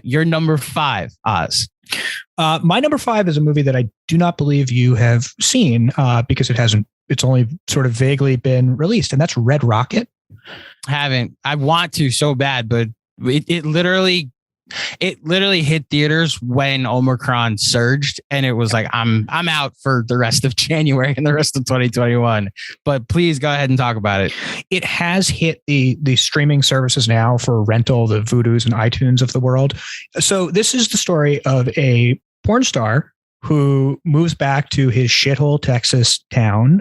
Your number 5, Oz. My number 5 is a movie that I do not believe you have seen because it's only sort of vaguely been released, and that's Red Rocket. Haven't. I want to so bad, but it literally hit theaters when Omicron surged, and it was like I'm out for the rest of January and the rest of 2021. But please go ahead and talk about it. It has hit the streaming services now for rental, the Voodoos and iTunes of the world. So this is the story of a porn star who moves back to his shithole Texas town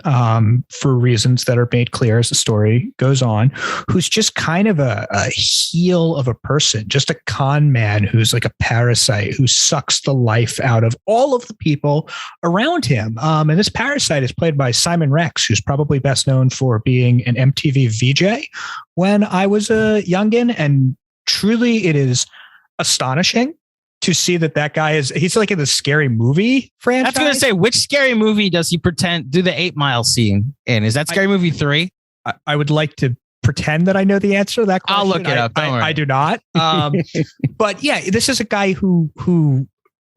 for reasons that are made clear as the story goes on, who's just kind of a heel of a person, just a con man who's like a parasite who sucks the life out of all of the people around him. And this parasite is played by Simon Rex, who's probably best known for being an MTV VJ when I was a youngin'. And truly, it is astonishing to see that guy he's like in the Scary Movie franchise. I was going to say, which Scary Movie does he do the 8 Mile scene in? Is that Scary Movie 3? I would like to pretend that I know the answer to that question. I'll look it up. Don't worry. I do not. But yeah, this is a guy who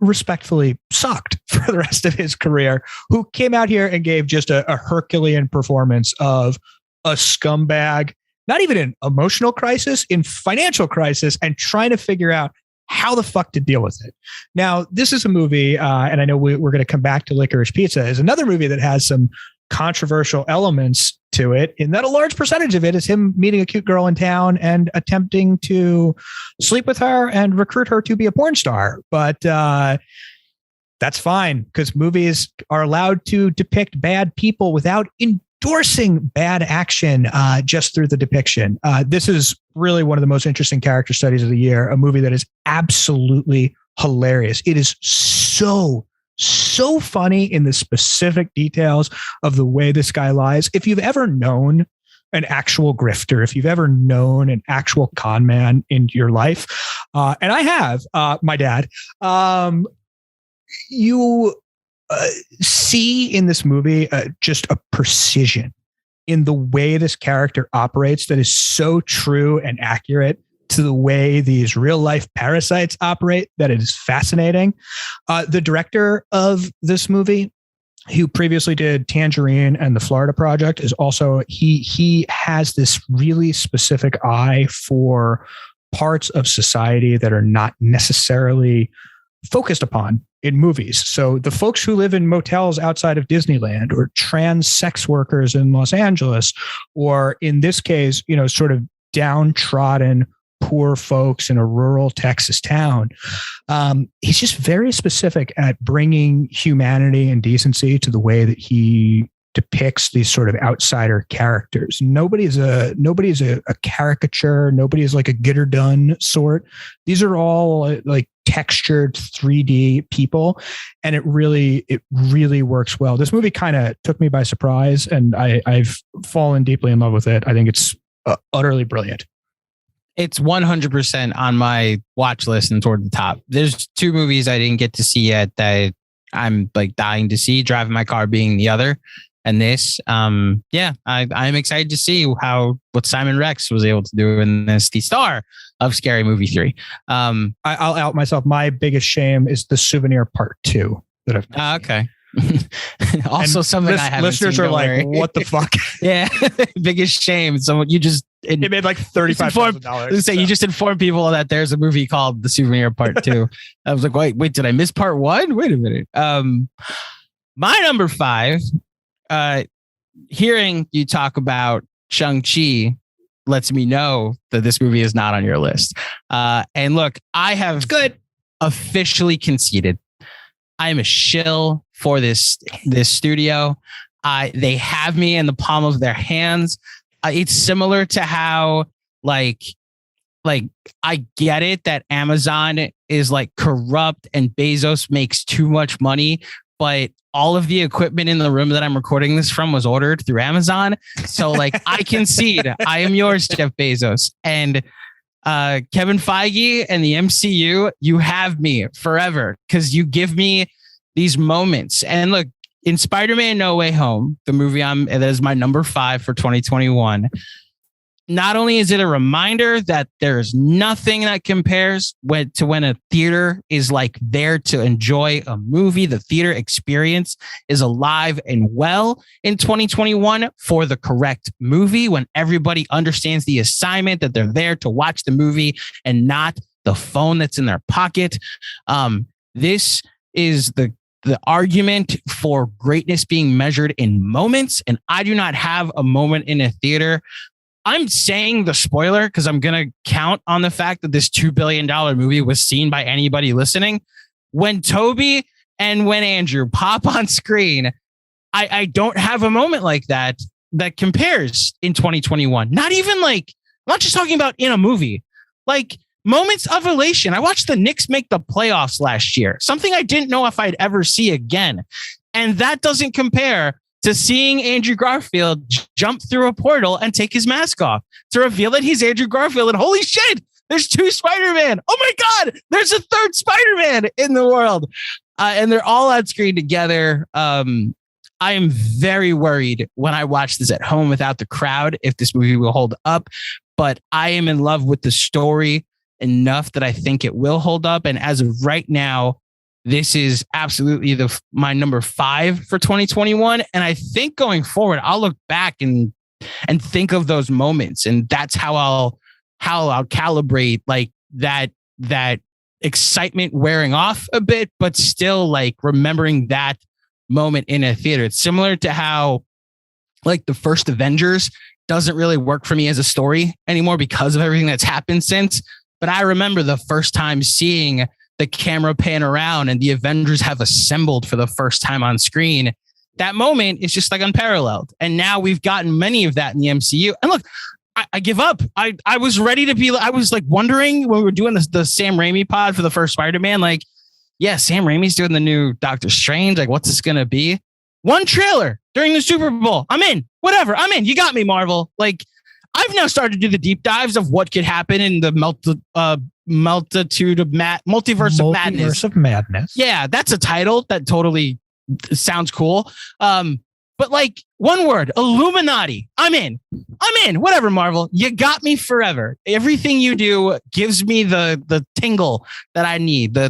respectfully sucked for the rest of his career, who came out here and gave just a Herculean performance of a scumbag, not even in emotional crisis, in financial crisis, and trying to figure out how the fuck to deal with it. Now, this is a movie, and I know we're going to come back to Licorice Pizza, is another movie that has some controversial elements to it, in that a large percentage of it is him meeting a cute girl in town and attempting to sleep with her and recruit her to be a porn star. But that's fine, because movies are allowed to depict bad people without endorsing bad action just through the depiction. This is really one of the most interesting character studies of the year, a movie that is absolutely hilarious. It is so funny in the specific details of the way this guy lies. If you've ever known an actual grifter, if you've ever known an actual con man in your life, and I have, my dad, you see in this movie just a precision in the way this character operates that is so true and accurate to the way these real life parasites operate that it is fascinating. The director of this movie, who previously did Tangerine and the Florida Project, is also, he has this really specific eye for parts of society that are not necessarily focused upon in movies. So the folks who live in motels outside of Disneyland, or trans sex workers in Los Angeles, or in this case, sort of downtrodden poor folks in a rural Texas town. He's just very specific at bringing humanity and decency to the way that he depicts these sort of outsider characters. Nobody's a caricature. Nobody is like a get her done sort. These are all like textured 3D people, and it really works well. This movie kind of took me by surprise, and I've fallen deeply in love with it. I think it's utterly brilliant. It's 100% on my watch list and toward the top. There's 2 movies I didn't get to see yet that I'm like dying to see, Driving My Car being the other. And this, I'm excited to see what Simon Rex was able to do in this, the star of Scary Movie 3. I'll out myself. My biggest shame is The Souvenir Part 2 that I've not seen. Okay. Also, something I haven't listeners seen, are like, what the fuck? Yeah. Biggest shame. So it made like $35,000. So you just informed people that there's a movie called The Souvenir Part 2. I was like, wait, did I miss Part 1? Wait a minute. My number 5, hearing you talk about Shang-Chi lets me know that this movie is not on your list. And look, I have officially conceded. I am a shill for this studio. They have me in the palm of their hands. It's similar to how like I get it that Amazon is like corrupt and Bezos makes too much money, but all of the equipment in the room that I'm recording this from was ordered through Amazon. So like I concede, I am yours, Jeff Bezos. And Kevin Feige and the MCU, you have me forever because you give me these moments. And look, in Spider-Man No Way Home, the movie that is my number 5 for 2021, not only is it a reminder that there's nothing that compares to when a theater is like there to enjoy a movie. The theater experience is alive and well in 2021 for the correct movie, when everybody understands the assignment that they're there to watch the movie and not the phone that's in their pocket. This is the argument for greatness being measured in moments. And I do not have a moment in a theater. I'm saying the spoiler because I'm going to count on the fact that this $2 billion movie was seen by anybody listening. When Toby and when Andrew pop on screen, I don't have a moment like that compares in 2021. Not even like, I'm not just talking about in a movie, like moments of elation. I watched the Knicks make the playoffs last year, something I didn't know if I'd ever see again. And that doesn't compare to seeing Andrew Garfield jump through a portal and take his mask off to reveal that he's Andrew Garfield. And holy shit, there's 2 Spider-Man. Oh my God, there's a 3rd Spider-Man in the world. And they're all on screen together. I am very worried when I watch this at home without the crowd if this movie will hold up. But I am in love with the story enough that I think it will hold up. And as of right now, this is absolutely my number 5 for 2021. And I think going forward, I'll look back and think of those moments. And that's how I'll calibrate like that excitement wearing off a bit, but still like remembering that moment in a theater. It's similar to how like the first Avengers doesn't really work for me as a story anymore because of everything that's happened since. But I remember the first time seeing the camera pan around and the Avengers have assembled for the first time on screen. That moment is just like unparalleled. And now we've gotten many of that in the MCU. And look, I give up. I was ready to be, I was like wondering when we were doing the Sam Raimi pod for the first Spider-Man, like, yeah, Sam Raimi's doing the new Doctor Strange. Like, what's this going to be? One trailer during the Super Bowl. I'm in. Whatever. I'm in. You got me, Marvel. Like, I've now started to do the deep dives of what could happen in the multiverse of madness. Yeah, that's a title that totally sounds cool. But like one word, Illuminati. I'm in. Whatever, Marvel. You got me forever. Everything you do gives me the tingle that I need. My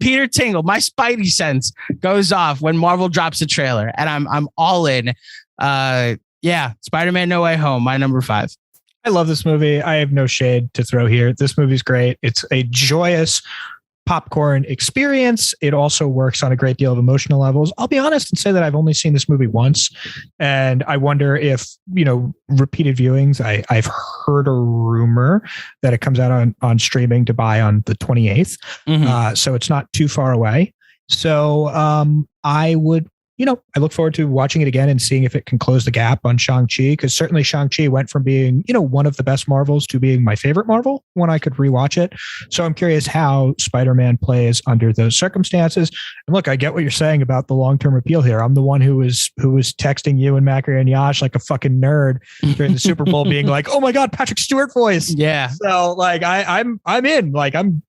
Peter tingle. My Spidey sense goes off when Marvel drops a trailer, and I'm all in. Yeah, Spider-Man No Way Home, my number 5. I love this movie. I have no shade to throw here. This movie's great. It's a joyous popcorn experience. It also works on a great deal of emotional levels. I'll be honest and say that I've only seen this movie once, and I wonder if, repeated viewings. I've heard a rumor that it comes out on streaming to buy on the 28th. Mm-hmm. So it's not too far away. So I would, I look forward to watching it again and seeing if it can close the gap on Shang-Chi, because certainly Shang-Chi went from being, one of the best Marvels to being my favorite Marvel when I could rewatch it. So I'm curious how Spider-Man plays under those circumstances. And look, I get what you're saying about the long-term appeal here. I'm the one who was texting you and Macri and Yash like a fucking nerd during the Super Bowl, being like, "Oh my God, Patrick Stewart voice." Yeah. So like, I'm in. Like, I'm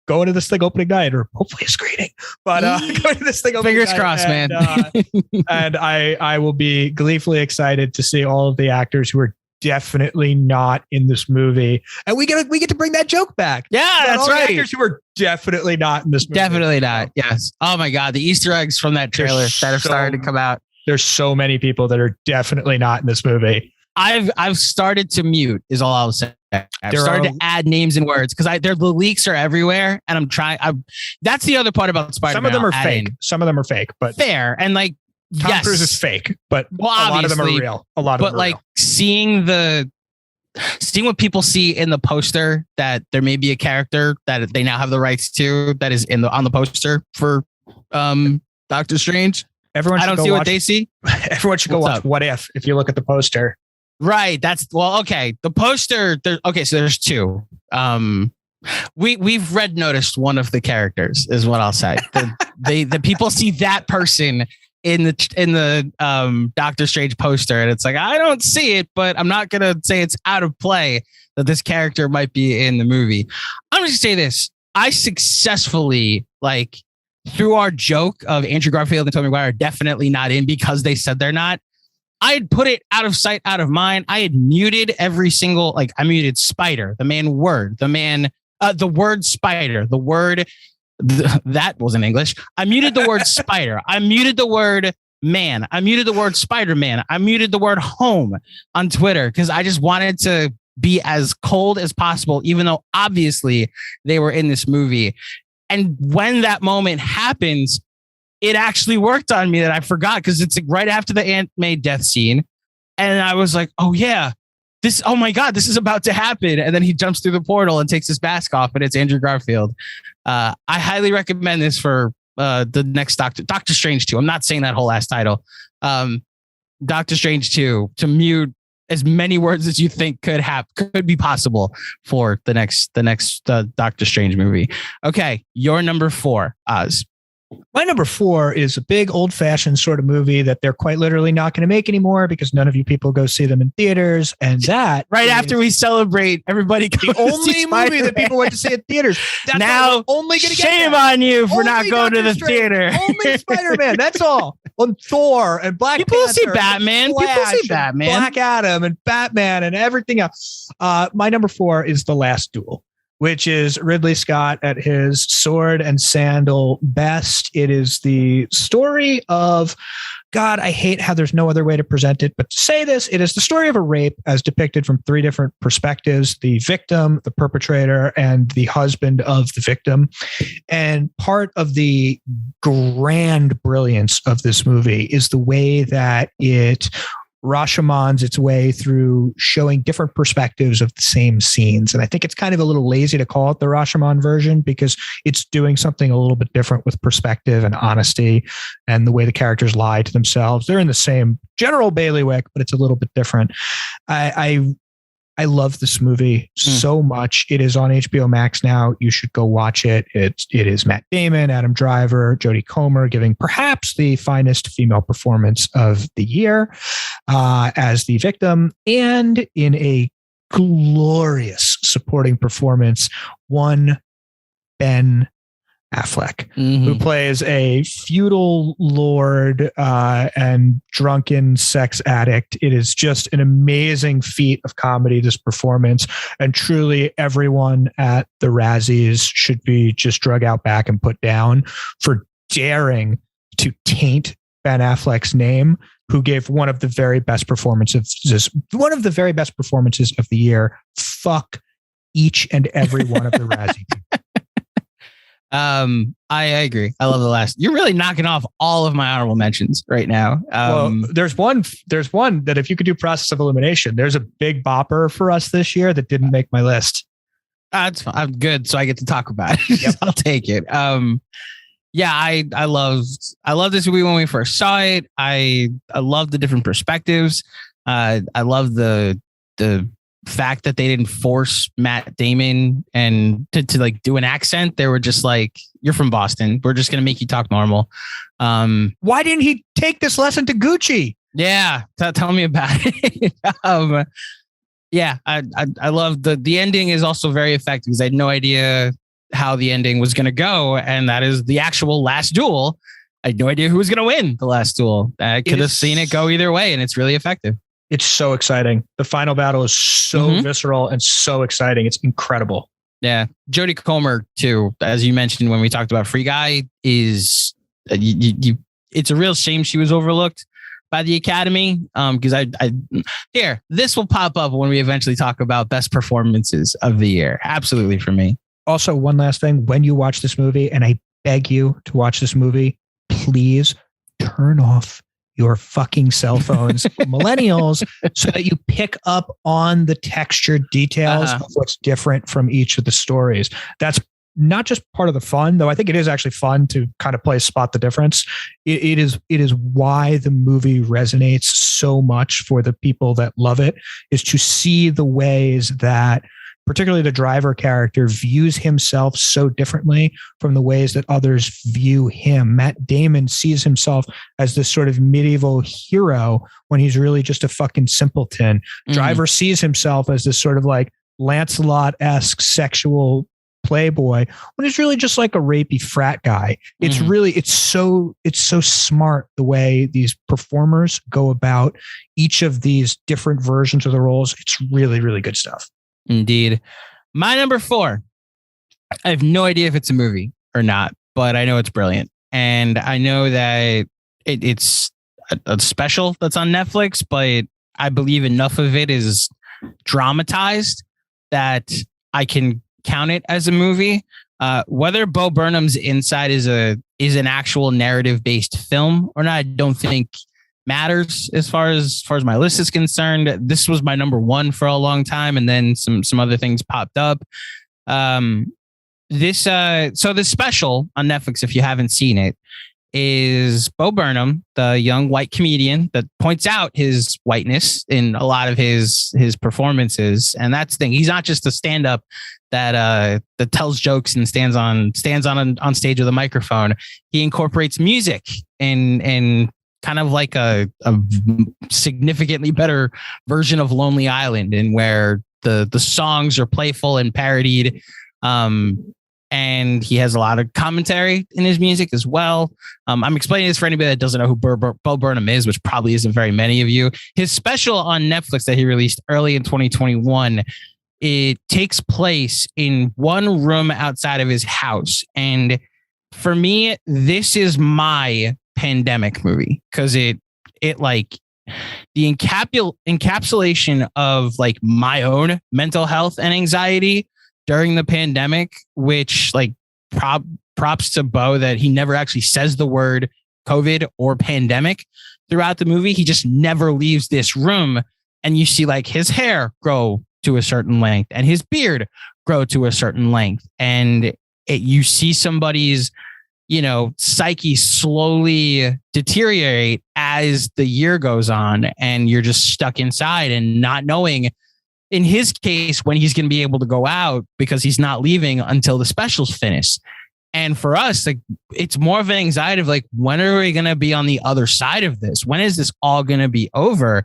going to this thing opening night, or hopefully a screening, but going to this thing opening fingers night, crossed, and, man. And I will be gleefully excited to see all of the actors who are definitely not in this movie, and we get to bring that joke back. Yeah, that's all right. The actors who are definitely not in this movie. Definitely not. Yes. Oh my God, the Easter eggs from that trailer that have started to come out. There's so many people that are definitely not in this movie. I've started to mute is all I'll say. I've started to add names and words because the leaks are everywhere, and I'm trying. That's the other part about Spider-Man. Some of them are fake. Some of them are fake, but fair. And like, Tom Cruise is fake, but a lot of them are real. But like seeing what people see in the poster, that there may be a character that they now have the rights to that is on the poster for Doctor Strange. I don't see what they see. Everyone should go watch What If you look at the poster. Right. Okay. The poster. So there's 2. We've noticed one of the characters is what I'll say. The people see that person in the Doctor Strange poster, and it's like, I don't see it, but I'm not gonna say it's out of play that this character might be in the movie. I'm just gonna say this: I successfully, like, through our joke of Andrew Garfield and Tobey Maguire definitely not in because they said they're not, I had put it out of sight, out of mind. I had muted every single, like I muted spider, the word spider, the word, that wasn't English. I muted the word spider. I muted the word man. I muted the word Spider-Man. I muted the word home on Twitter because I just wanted to be as cold as possible, even though obviously they were in this movie. And when that moment happens, it actually worked on me that I forgot because it's like right after the Aunt May death scene. And I was like, oh yeah, oh my God, this is about to happen. And then he jumps through the portal and takes his mask off and it's Andrew Garfield. I highly recommend this for the next Doctor Strange 2. I'm not saying that whole last title. Doctor Strange 2, to mute as many words as you think could be possible for the next Doctor Strange movie. Okay, your number 4, Oz. My number 4 is a big old-fashioned sort of movie that they're quite literally not going to make anymore because none of you people go see them in theaters. And that right after we celebrate, everybody goes the only movie that people went to see at theaters. That's now, only going to shame on you for not going to the theater. Only Spider-Man. That's all. And Thor and Black People Panther. See Batman. People see Batman. Black Adam and Batman and everything else. My number 4 is The Last Duel, which is Ridley Scott at his sword and sandal best. It is the story of, God, I hate how there's no other way to present it, but to say this, it is the story of a rape as depicted from 3 different perspectives: the victim, the perpetrator, and the husband of the victim. And part of the grand brilliance of this movie is the way that it Rashomon's its way through showing different perspectives of the same scenes. And I think it's kind of a little lazy to call it the Rashomon version because it's doing something a little bit different with perspective and honesty and the way the characters lie to themselves. They're in the same general bailiwick, but it's a little bit different. I love this movie so much. It is on HBO Max now. You should go watch it. It is Matt Damon, Adam Driver, Jodie Comer giving perhaps the finest female performance of the year as the victim, and in a glorious supporting performance, one Ben Affleck, who plays a feudal lord and drunken sex addict. It is just an amazing feat of comedy, this performance. And truly everyone at the Razzies should be just drug out back and put down for daring to taint Ben Affleck's name, who gave one of the very best performances of the year. Fuck each and every one of the Razzie people. I agree. I love The Last. You're really knocking off all of my honorable mentions right now. Well, there's one that if you could do process of elimination, there's a big bopper for us this year that didn't make my list. That's fine. I'm good. So I get to talk about it. Yep. I'll take it. Yeah, I loved this movie when we first saw it. I love the different perspectives. I love the fact that they didn't force Matt Damon and to like do an accent. They were just like, you're from Boston, we're just gonna make you talk normal. Why didn't he take this lesson to Gucci? Yeah, tell me about it. Yeah, I love the ending is also very effective because I had no idea how the ending was gonna go, and that is the actual last duel. I had no idea who was gonna win the last duel. I could have seen it go either way, and it's really effective. It's so exciting. The final battle is so visceral and so exciting. It's incredible. Yeah. Jodie Comer, too, as you mentioned when we talked about Free Guy, is it's a real shame she was overlooked by the Academy. Because this will pop up when we eventually talk about best performances of the year. Absolutely for me. Also, one last thing. When you watch this movie, and I beg you to watch this movie, please turn off your fucking cell phones, millennials, so that you pick up on the textured details of what's different from each of the stories. That's not just part of the fun, though I think it is actually fun to kind of play spot the difference. It is why the movie resonates so much for the people that love it, is to see the ways that particularly the driver character views himself so differently from the ways that others view him. Matt Damon sees himself as this sort of medieval hero when he's really just a fucking simpleton. Driver sees himself as this sort of like Lancelot-esque sexual playboy when he's really just like a rapey frat guy. It's really, it's so smart the way these performers go about each of these different versions of the roles. It's really, really good stuff. Indeed. My number 4, I have no idea if it's a movie or not, but I know it's brilliant. And I know that it's a special that's on Netflix, but I believe enough of it is dramatized that I can count it as a movie. Whether Bo Burnham's Inside is an actual narrative based film or not, I don't think matters as far as my list is concerned. This was my number 1 for a long time, and then some other things popped up. This special on Netflix, if you haven't seen it, is Bo Burnham, the young white comedian that points out his whiteness in a lot of his performances. And that's the thing. He's not just a stand-up that tells jokes and stands on stage with a microphone. He incorporates music and kind of like a significantly better version of Lonely Island, and where the songs are playful and parodied. And he has a lot of commentary in his music as well. I'm explaining this for anybody that doesn't know who Bo Burnham is, which probably isn't very many of you. His special on Netflix that he released early in 2021, it takes place in one room outside of his house. And for me, this is my pandemic movie, because it like the encapsulation of like my own mental health and anxiety during the pandemic, which like props to Bo that he never actually says the word COVID or pandemic throughout the movie. He just never leaves this room, and you see like his hair grow to a certain length and his beard grow to a certain length. And you see somebody's, psyche slowly deteriorate as the year goes on, and you're just stuck inside and not knowing, in his case, when he's going to be able to go out, because he's not leaving until the special's finished. And for us, like, it's more of an anxiety of like, when are we going to be on the other side of this? When is this all going to be over?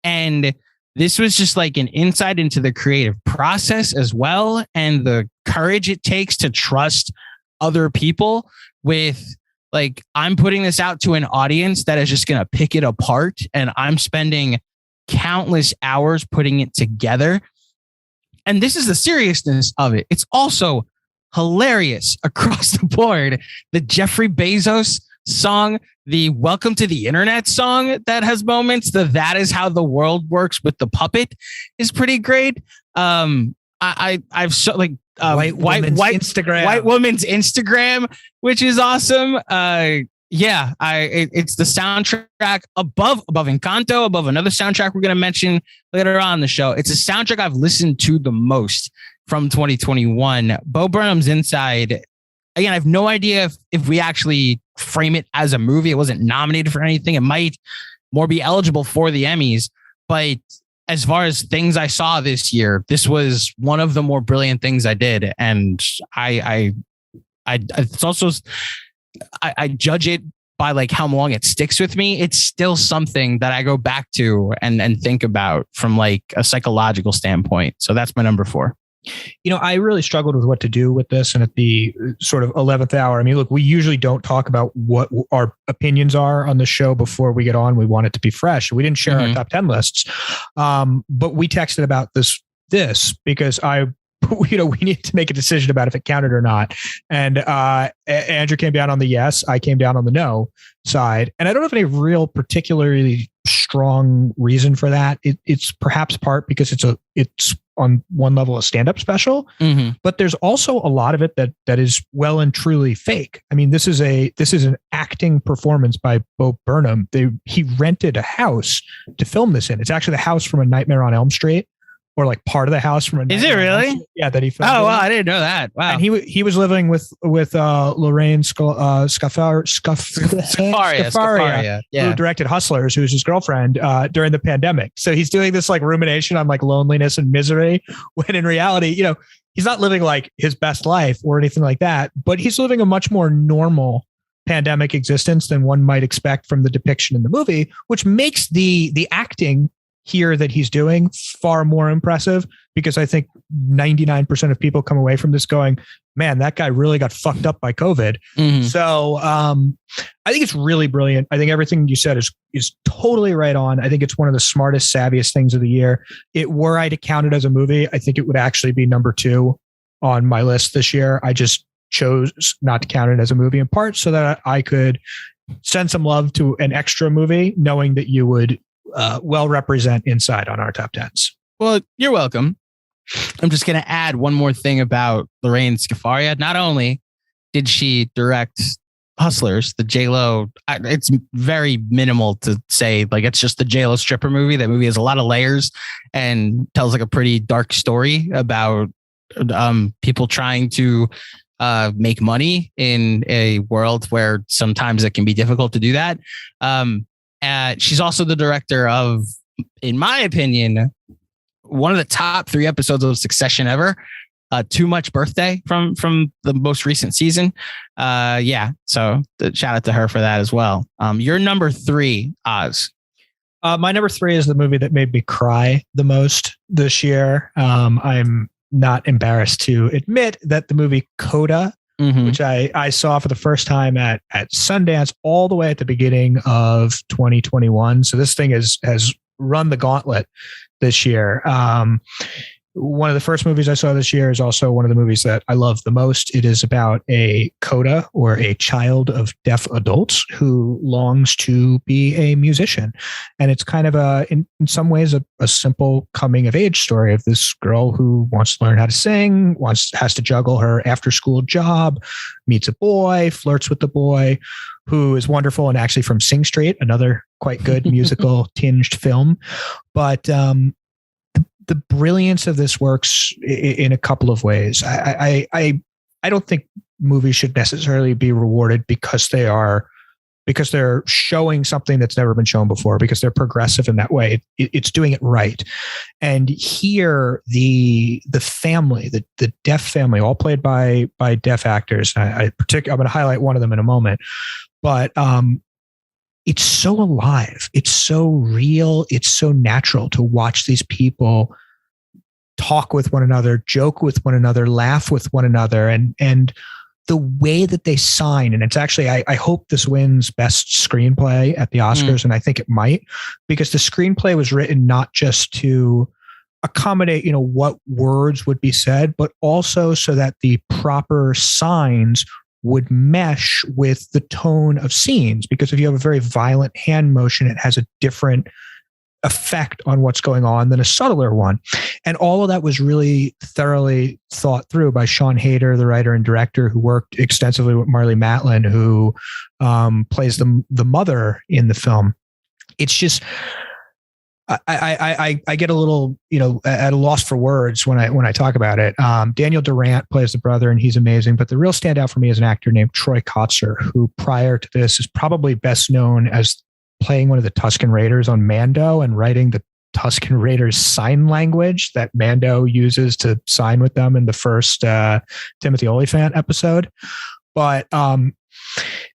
And this was just like an insight into the creative process as well, and the courage it takes to trust other people with, like, I'm putting this out to an audience that is just going to pick it apart, and I'm spending countless hours putting it together. And this is the seriousness of it. It's also hilarious across the board. The Jeffrey Bezos song, the Welcome to the Internet song that has moments, that is how the world works with the puppet is pretty great. I've so like white woman's Instagram, which is awesome. It's the soundtrack above Encanto, above another soundtrack we're going to mention later on in the show. It's a soundtrack I've listened to the most from 2021. Bo Burnham's Inside. Again, I have no idea if we actually frame it as a movie. It wasn't nominated for anything. It might more be eligible for the Emmys. But as far as things I saw this year, this was one of the more brilliant things I did. And it's also, I judge it by like how long it sticks with me. It's still something that I go back to and think about from like a psychological standpoint. So that's my number 4. I really struggled with what to do with this. And at the sort of 11th hour, I mean, look, we usually don't talk about what our opinions are on the show before we get on. We want it to be fresh. We didn't share our top 10 lists. But we texted about this because we need to make a decision about if it counted or not. And Andrew came down on the yes, I came down on the no side. And I don't have any real particularly strong reason for that. It's perhaps part because it's on one level a stand-up special, but there's also a lot of it that is well and truly fake. I mean, this is an acting performance by Bo Burnham. He rented a house to film this in. It's actually the house from A Nightmare on Elm Street. Or like part of the house from a. Is it really? Yeah, that he filmed. Oh wow, I didn't know that. Wow. And he was living with Lorraine Scafaria, who directed Hustlers, who was his girlfriend during the pandemic. So he's doing this like rumination on like loneliness and misery, when in reality, he's not living like his best life or anything like that, but he's living a much more normal pandemic existence than one might expect from the depiction in the movie, which makes the acting here that he's doing far more impressive, because I think 99% of people come away from this going, man, that guy really got fucked up by COVID. Mhm. So I think it's really brilliant. I think everything you said is totally right on. I think it's one of the smartest, savviest things of the year. Were I to count it as a movie, I think it would actually be number 2 on my list this year. I just chose not to count it as a movie, in part so that I could send some love to an extra movie, knowing that you would well represent Inside on our top 10s. Well, you're welcome. I'm just going to add one more thing about Lorraine Scafaria. Not only did she direct Hustlers, the J-Lo, it's very minimal to say, like, it's just the J-Lo stripper movie. That movie has a lot of layers and tells like a pretty dark story about people trying to make money in a world where sometimes it can be difficult to do that. She's also the director of, in my opinion, one of the top 3 episodes of Succession ever. Too Much Birthday from the most recent season. So shout out to her for that as well. Your number 3, Oz. My number 3 is the movie that made me cry the most this year. I'm not embarrassed to admit that the movie CODA, which I saw for the first time at Sundance all the way at the beginning of 2021. So this thing has run the gauntlet this year. One of the first movies I saw this year is also one of the movies that I love the most. It is about a CODA, or a child of deaf adults, who longs to be a musician. And it's kind of in some ways a simple coming of age story of this girl who wants to learn how to sing, has to juggle her after school job, meets a boy, flirts with the boy, who is wonderful and actually from Sing Street, another quite good musical tinged film. But the brilliance of this works in a couple of ways. I don't think movies should necessarily be rewarded because they're showing something that's never been shown before, because they're progressive in that way. It's doing it right. And here, the family, the deaf family, all played by deaf actors. I'm going to highlight one of them in a moment, but it's so alive. It's so real. It's so natural to watch these people talk with one another, joke with one another, laugh with one another, and the way that they sign. And it's actually, I hope this wins best screenplay at the Oscars. And I think it might, because the screenplay was written not just to accommodate, what words would be said, but also so that the proper signs would mesh with the tone of scenes. Because if you have a very violent hand motion, it has a different effect on what's going on than a subtler one. And all of that was really thoroughly thought through by Sean Hayter, the writer and director, who worked extensively with Marlee Matlin, who plays the mother in the film. It's just, I get a little, at a loss for words when I talk about it. Daniel Durant plays the brother, and he's amazing. But the real standout for me is an actor named Troy Kotzer, who prior to this is probably best known as playing one of the Tusken Raiders on Mando and writing the Tusken Raiders sign language that Mando uses to sign with them in the first Timothy Olyphant episode. But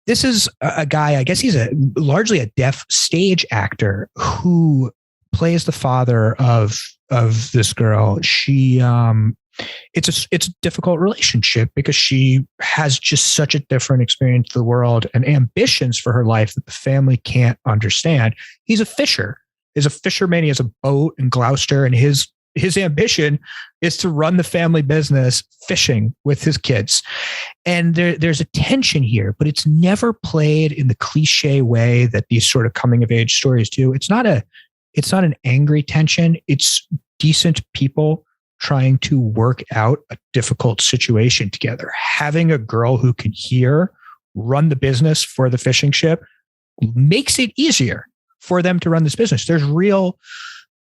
this is a guy, I guess he's largely a deaf stage actor who plays the father of this girl. She it's a difficult relationship because she has just such a different experience of the world and ambitions for her life that the family can't understand. He's a fisher. He's a fisherman. He has a boat in Gloucester, and his ambition is to run the family business fishing with his kids. And there's a tension here, but it's never played in the cliche way that these sort of coming of age stories do. It's not an angry tension. It's decent people trying to work out a difficult situation together. Having a girl who can hear run the business for the fishing ship makes it easier for them to run this business. There's real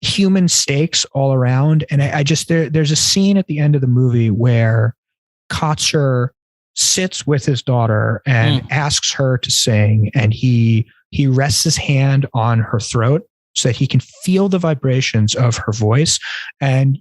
human stakes all around. And I just, there's a scene at the end of the movie where Kotzer sits with his daughter and asks her to sing. And he rests his hand on her throat so that he can feel the vibrations of her voice. And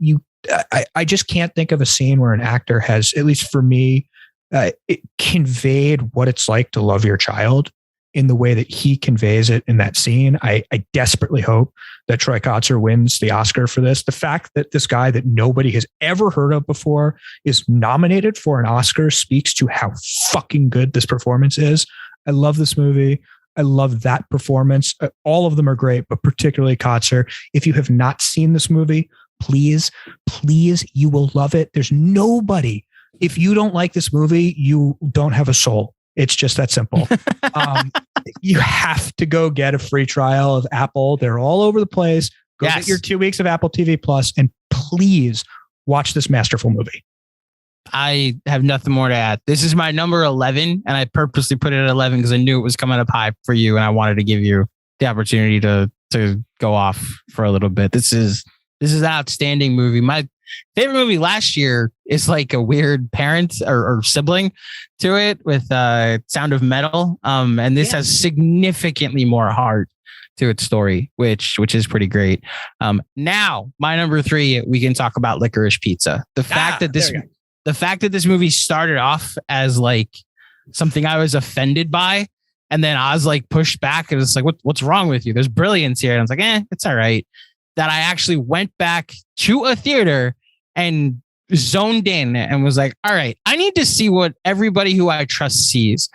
I just can't think of a scene where an actor has, at least for me, it conveyed what it's like to love your child in the way that he conveys it in that scene. I desperately hope that Troy Kotsur wins the Oscar for this. The fact that this guy that nobody has ever heard of before is nominated for an Oscar speaks to how fucking good this performance is. I love this movie. I love that performance. All of them are great, but particularly Kotsur. If you have not seen this movie, please, you will love it. There's nobody. If you don't like this movie, you don't have a soul. It's just that simple. You have to go get a free trial of Apple. They're all over the place. Go get your 2 weeks of Apple TV Plus, and please watch this masterful movie. I have nothing more to add. This is my number 11, and I purposely put it at 11 because I knew it was coming up high for you, and I wanted to give you the opportunity to go off for a little bit. This is an outstanding movie. My favorite movie last year is like a weird parent or sibling to it with Sound of Metal. And this has significantly more heart to its story, which is pretty great. Now, my number 3, we can talk about Licorice Pizza. The fact that this movie started off as like something I was offended by, and then Oz like pushed back and was like, what's wrong with you? There's brilliance here. And I was like, it's all right. That I actually went back to a theater and zoned in and was like, all right, I need to see what everybody who I trust sees.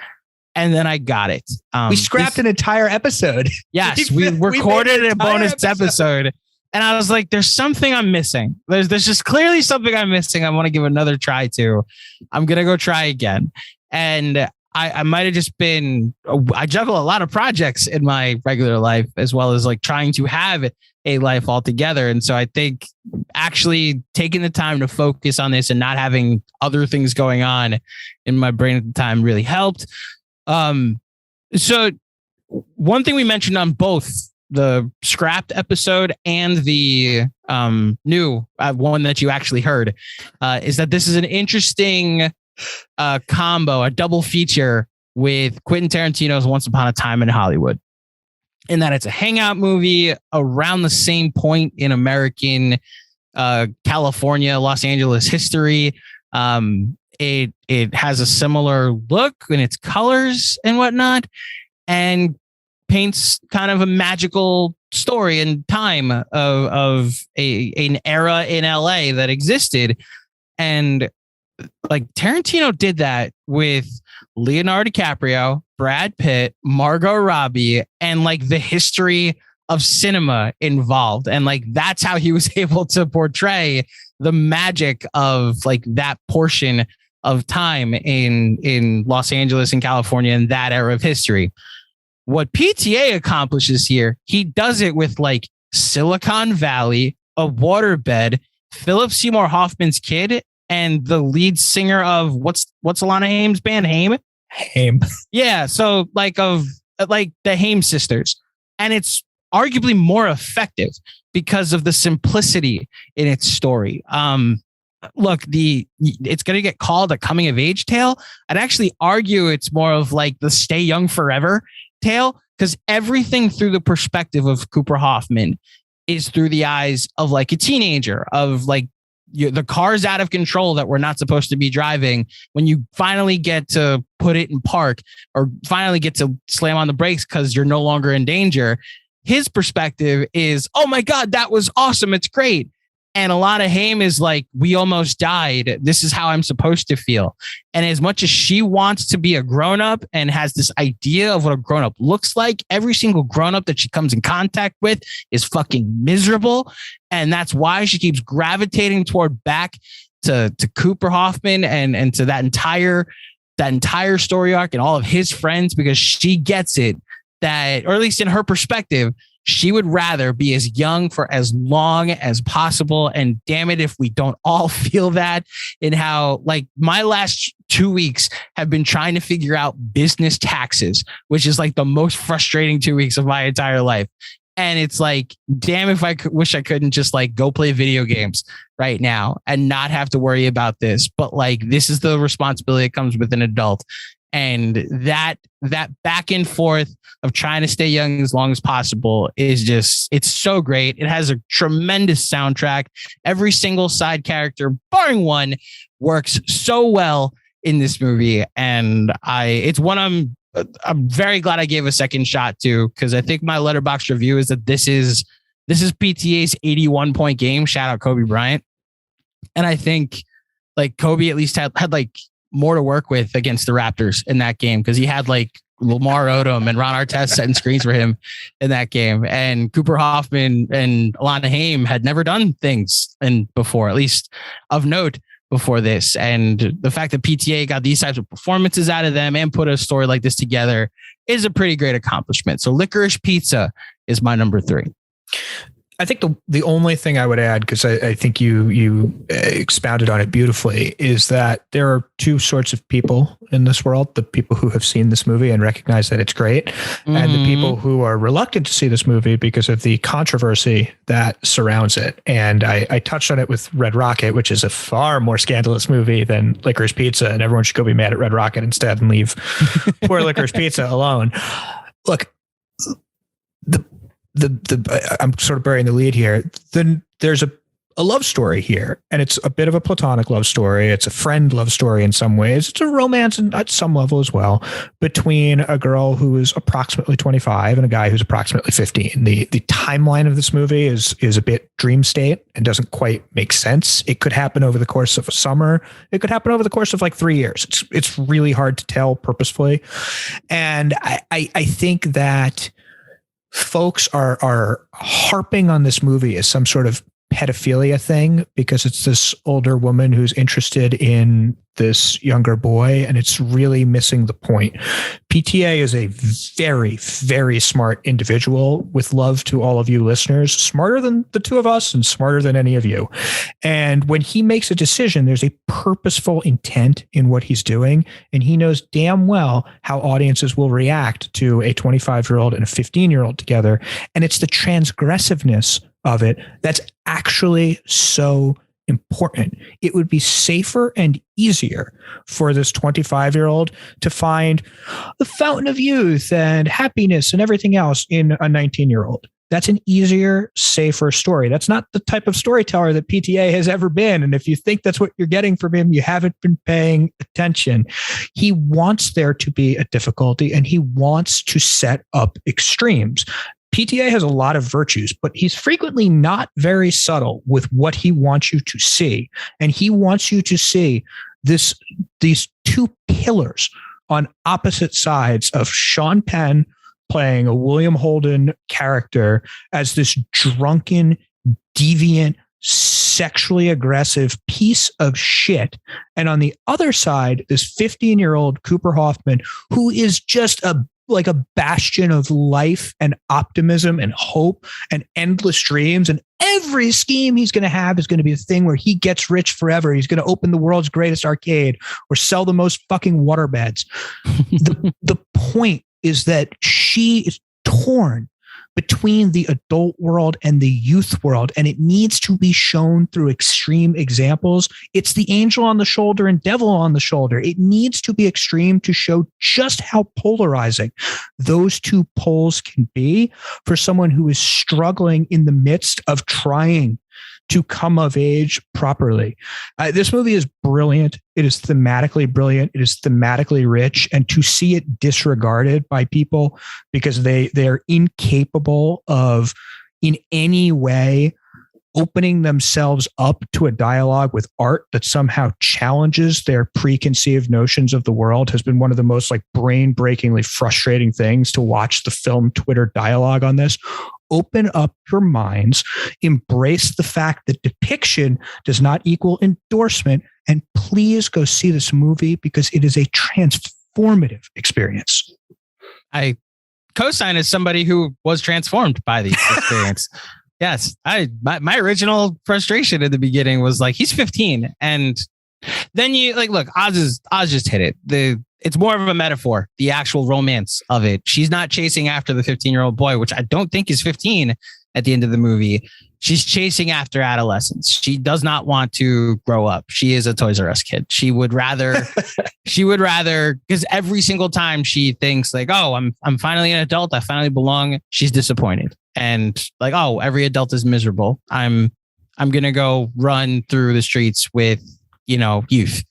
And then I got it. We scrapped an entire episode. Yes, we recorded a bonus episode. And I was like, there's something I'm missing. There's just clearly something I'm missing. I want to give another try to. I'm going to go try again. And I might have just been, I juggle a lot of projects in my regular life, as well as like trying to have a life altogether. And so I think actually taking the time to focus on this and not having other things going on in my brain at the time really helped. So one thing we mentioned on both the scrapped episode and the new one that you actually heard is that this is an interesting combo, a double feature with Quentin Tarantino's Once Upon a Time in Hollywood, in that it's a hangout movie around the same point in American California, Los Angeles history. It has a similar look in its colors and whatnot, and paints kind of a magical story and time of an era in LA that existed. And like Tarantino did that with Leonardo DiCaprio, Brad Pitt, Margot Robbie, and like the history of cinema involved. And like, that's how he was able to portray the magic of like that portion of time in Los Angeles and California in that era of history. What PTA accomplishes here, he does it with like Silicon Valley, a waterbed, Philip Seymour Hoffman's kid, and the lead singer of what's Alana Haim's band? Haim. Yeah. So like the Haim sisters. And it's arguably more effective because of the simplicity in its story. Look, it's going to get called a coming of age tale. I'd actually argue it's more of like the Stay Young Forever tale, because everything through the perspective of Cooper Hoffman is through the eyes of like a teenager, of like the car's out of control that we're not supposed to be driving. When you finally get to put it in park or finally get to slam on the brakes because you're no longer in danger, his perspective is, oh my God, that was awesome. It's great. And Alana Haim is like, we almost died. This is how I'm supposed to feel. And as much as she wants to be a grown-up and has this idea of what a grown-up looks like, every single grown-up that she comes in contact with is fucking miserable. And that's why she keeps gravitating toward back to Cooper Hoffman and to that entire story arc and all of his friends, because she gets it that, or at least in her perspective, she would rather be as young for as long as possible. And damn it, if we don't all feel that, in how like my last 2 weeks have been trying to figure out business taxes, which is like the most frustrating 2 weeks of my entire life. And it's like, damn, if I wish I couldn't just like go play video games right now and not have to worry about this. But like, this is the responsibility that comes with an adult. And that back and forth of trying to stay young as long as possible is just, it's so great. It has a tremendous soundtrack. Every single side character, barring one, works so well in this movie. And it's one I'm I'm very glad I gave a second shot to, because I think my Letterboxd review is that this is PTA's 81 point game. Shout out Kobe Bryant. And I think like Kobe at least had like more to work with against the Raptors in that game, because he had like Lamar Odom and Ron Artest setting screens for him in that game. And Cooper Hoffman and Alana Haim had never done things before, at least of note before this. And the fact that PTA got these types of performances out of them and put a story like this together is a pretty great accomplishment. So Licorice Pizza is my number 3. I think the only thing I would add, because I think you expounded on it beautifully, is that there are two sorts of people in this world: the people who have seen this movie and recognize that it's great, and the people who are reluctant to see this movie because of the controversy that surrounds it. And I touched on it with Red Rocket, which is a far more scandalous movie than Licorice Pizza, and everyone should go be mad at Red Rocket instead and leave poor Licorice Pizza alone. Look, I'm sort of burying the lead here. Then there's a love story here, and it's a bit of a platonic love story. It's a friend love story in some ways. It's a romance at some level as well, between a girl who is approximately 25 and a guy who's approximately 15. The timeline of this movie is a bit dream state and doesn't quite make sense. It could happen over the course of a summer. It could happen over the course of like 3 years. It's really hard to tell purposefully. And I think that folks are harping on this movie as some sort of pedophilia thing because it's this older woman who's interested in this younger boy, and it's really missing the point. PTA is a very, very smart individual, with love to all of you listeners, smarter than the two of us and smarter than any of you. And when he makes a decision, there's a purposeful intent in what he's doing, and he knows damn well how audiences will react to a 25-year-old and a 15-year-old together. And it's the transgressiveness of it that's actually so important. It would be safer and easier for this 25-year-old to find the fountain of youth and happiness and everything else in a 19-year-old. That's an easier, safer story. That's not the type of storyteller that PTA has ever been. And if you think that's what you're getting from him, you haven't been paying attention. He wants there to be a difficulty, and he wants to set up extremes. PTA has a lot of virtues, but he's frequently not very subtle with what he wants you to see. And he wants you to see these two pillars on opposite sides of Sean Penn playing a William Holden character as this drunken, deviant, sexually aggressive piece of shit. And on the other side, this 15-year-old Cooper Hoffman, who is just like a bastion of life and optimism and hope and endless dreams. And every scheme he's going to have is going to be a thing where he gets rich forever. He's going to open the world's greatest arcade or sell the most fucking waterbeds. The point is that she is torn between the adult world and the youth world, and it needs to be shown through extreme examples. It's the angel on the shoulder and devil on the shoulder. It needs to be extreme to show just how polarizing those two poles can be for someone who is struggling in the midst of trying to come of age properly. This movie is brilliant. It is thematically brilliant. It is thematically rich. And to see it disregarded by people because they're incapable of in any way opening themselves up to a dialogue with art that somehow challenges their preconceived notions of the world has been one of the most like brain-breakingly frustrating things to watch the film Twitter dialogue on this. Open up your minds, embrace the fact that depiction does not equal endorsement, and please go see this movie because it is a transformative experience. I co-sign as somebody who was transformed by the experience. Yes, my original frustration at the beginning was like, he's 15. And then you like, look, Oz just hit it. It's more of a metaphor, the actual romance of it. She's not chasing after the 15-year-old boy, which I don't think is 15 at the end of the movie. She's chasing after adolescence. She does not want to grow up. She is a Toys R Us kid. She would rather, because every single time she thinks like, oh, I'm finally an adult. I finally belong. She's disappointed. And like, oh, every adult is miserable. I'm going to go run through the streets with, youth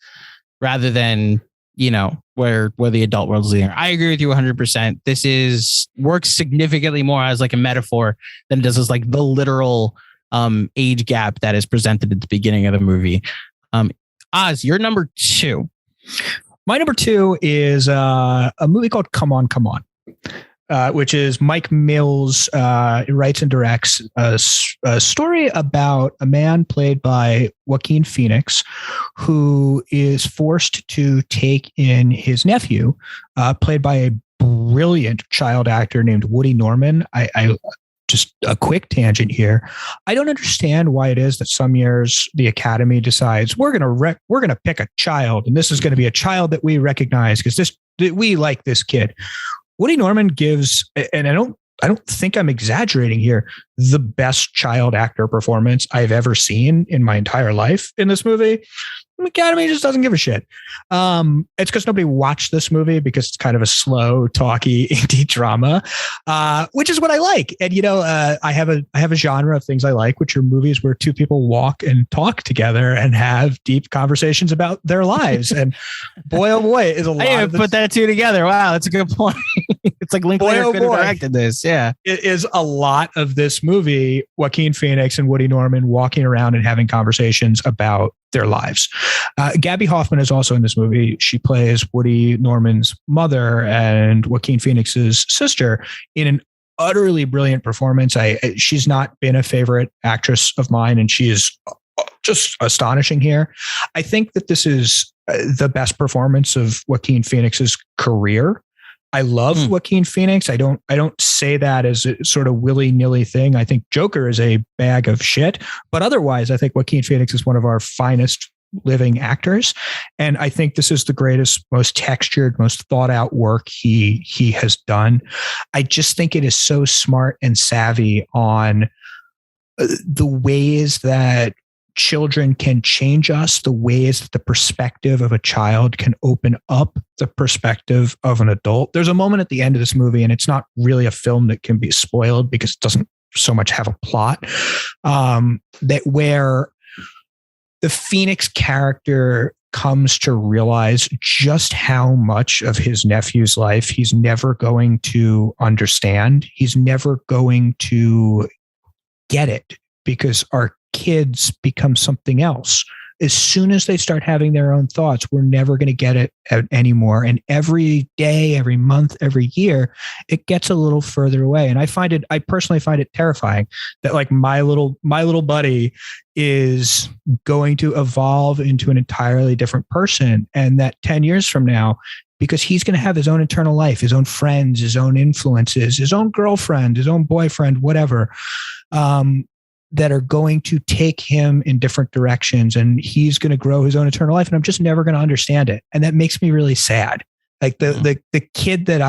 rather than, where the adult world is leading. I agree with you 100%. This works significantly more as like a metaphor than it does as like the literal age gap that is presented at the beginning of the movie. Oz, you're number 2. My number 2 is a movie called Come On, Come On, which is Mike Mills writes and directs a story about a man played by Joaquin Phoenix, who is forced to take in his nephew, played by a brilliant child actor named Woody Norman. I just a quick tangent here. I don't understand why it is that some years the Academy decides we're gonna pick a child, and this is going to be a child that we recognize because we like this kid. Woody Norman gives, and I don't think I'm exaggerating here, the best child actor performance I've ever seen in my entire life in this movie. The Academy just doesn't give a shit. It's because nobody watched this movie because it's kind of a slow, talky indie drama, which is what I like. And I have a genre of things I like, which are movies where two people walk and talk together and have deep conversations about their lives. And boy, oh boy, is a lot. I didn't put that two together. Wow, that's a good point. It's like Linklater could have directed this. Yeah, it is a lot of this movie. Joaquin Phoenix and Woody Norman walking around and having conversations about their lives. Gabby Hoffman is also in this movie. She plays Woody Norman's mother and Joaquin Phoenix's sister in an utterly brilliant performance. She's not been a favorite actress of mine, and she is just astonishing here. I think that this is the best performance of Joaquin Phoenix's career. I love Joaquin Phoenix. I don't say that as a sort of willy-nilly thing. I think Joker is a bag of shit, but otherwise I think Joaquin Phoenix is one of our finest living actors. And I think this is the greatest, most textured, most thought out work he has done. I just think it is so smart and savvy on the ways that children can change us, the ways that the perspective of a child can open up the perspective of an adult. There's a moment at the end of this movie, and it's not really a film that can be spoiled because it doesn't so much have a plot, that where the Phoenix character comes to realize just how much of his nephew's life he's never going to understand. He's never going to get it because our kids become something else. As soon as they start having their own thoughts, we're never going to get it anymore. And every day, every month, every year, it gets a little further away. And I personally find it terrifying that like my little buddy is going to evolve into an entirely different person. And that 10 years from now, because he's going to have his own internal life, his own friends, his own influences, his own girlfriend, his own boyfriend, whatever, that are going to take him in different directions, and he's going to grow his own eternal life. And I'm just never going to understand it. And that makes me really sad. Like the kid that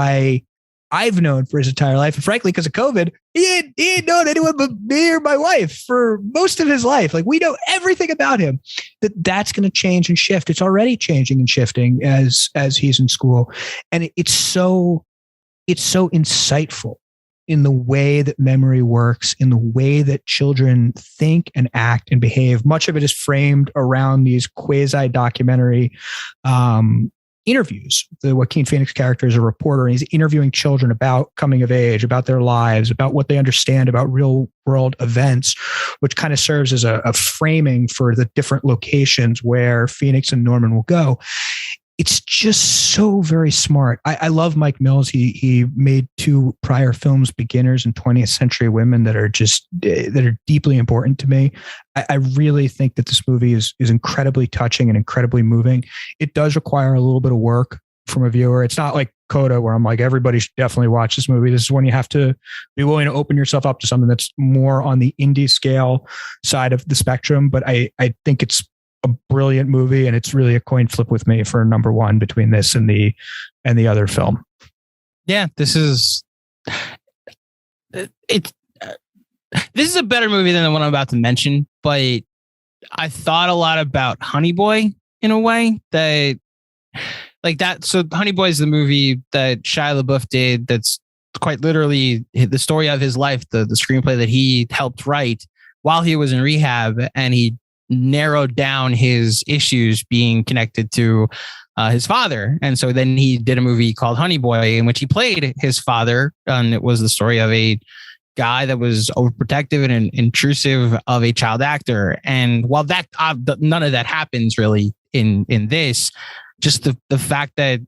I've known for his entire life. And frankly, because of COVID, he ain't known anyone but me or my wife for most of his life. Like we know everything about him. That's going to change and shift. It's already changing and shifting as he's in school. And it's so insightful in the way that memory works, in the way that children think and act and behave. Much of it is framed around these quasi-documentary interviews. The Joaquin Phoenix character is a reporter, and he's interviewing children about coming of age, about their lives, about what they understand about real world events, which kind of serves as a framing for the different locations where Phoenix and Norman will go. It's just so very smart. I love Mike Mills. He made 2 prior films, Beginners and 20th Century Women, that are deeply important to me. I really think that this movie is incredibly touching and incredibly moving. It does require a little bit of work from a viewer. It's not like CODA, where I'm like, everybody should definitely watch this movie. This is when you have to be willing to open yourself up to something that's more on the indie scale side of the spectrum. But I think it's a brilliant movie, and it's really a coin flip with me for number 1 between this and the other film. Yeah, this is a better movie than the one I'm about to mention, but I thought a lot about Honey Boy in a way that like that. So Honey Boy is the movie that Shia LaBeouf did. That's quite literally the story of his life, the screenplay that he helped write while he was in rehab, and he narrowed down his issues being connected to his father. And so then he did a movie called Honey Boy, in which he played his father. And it was the story of a guy that was overprotective and intrusive of a child actor. And while that none of that happens really in this, just the fact that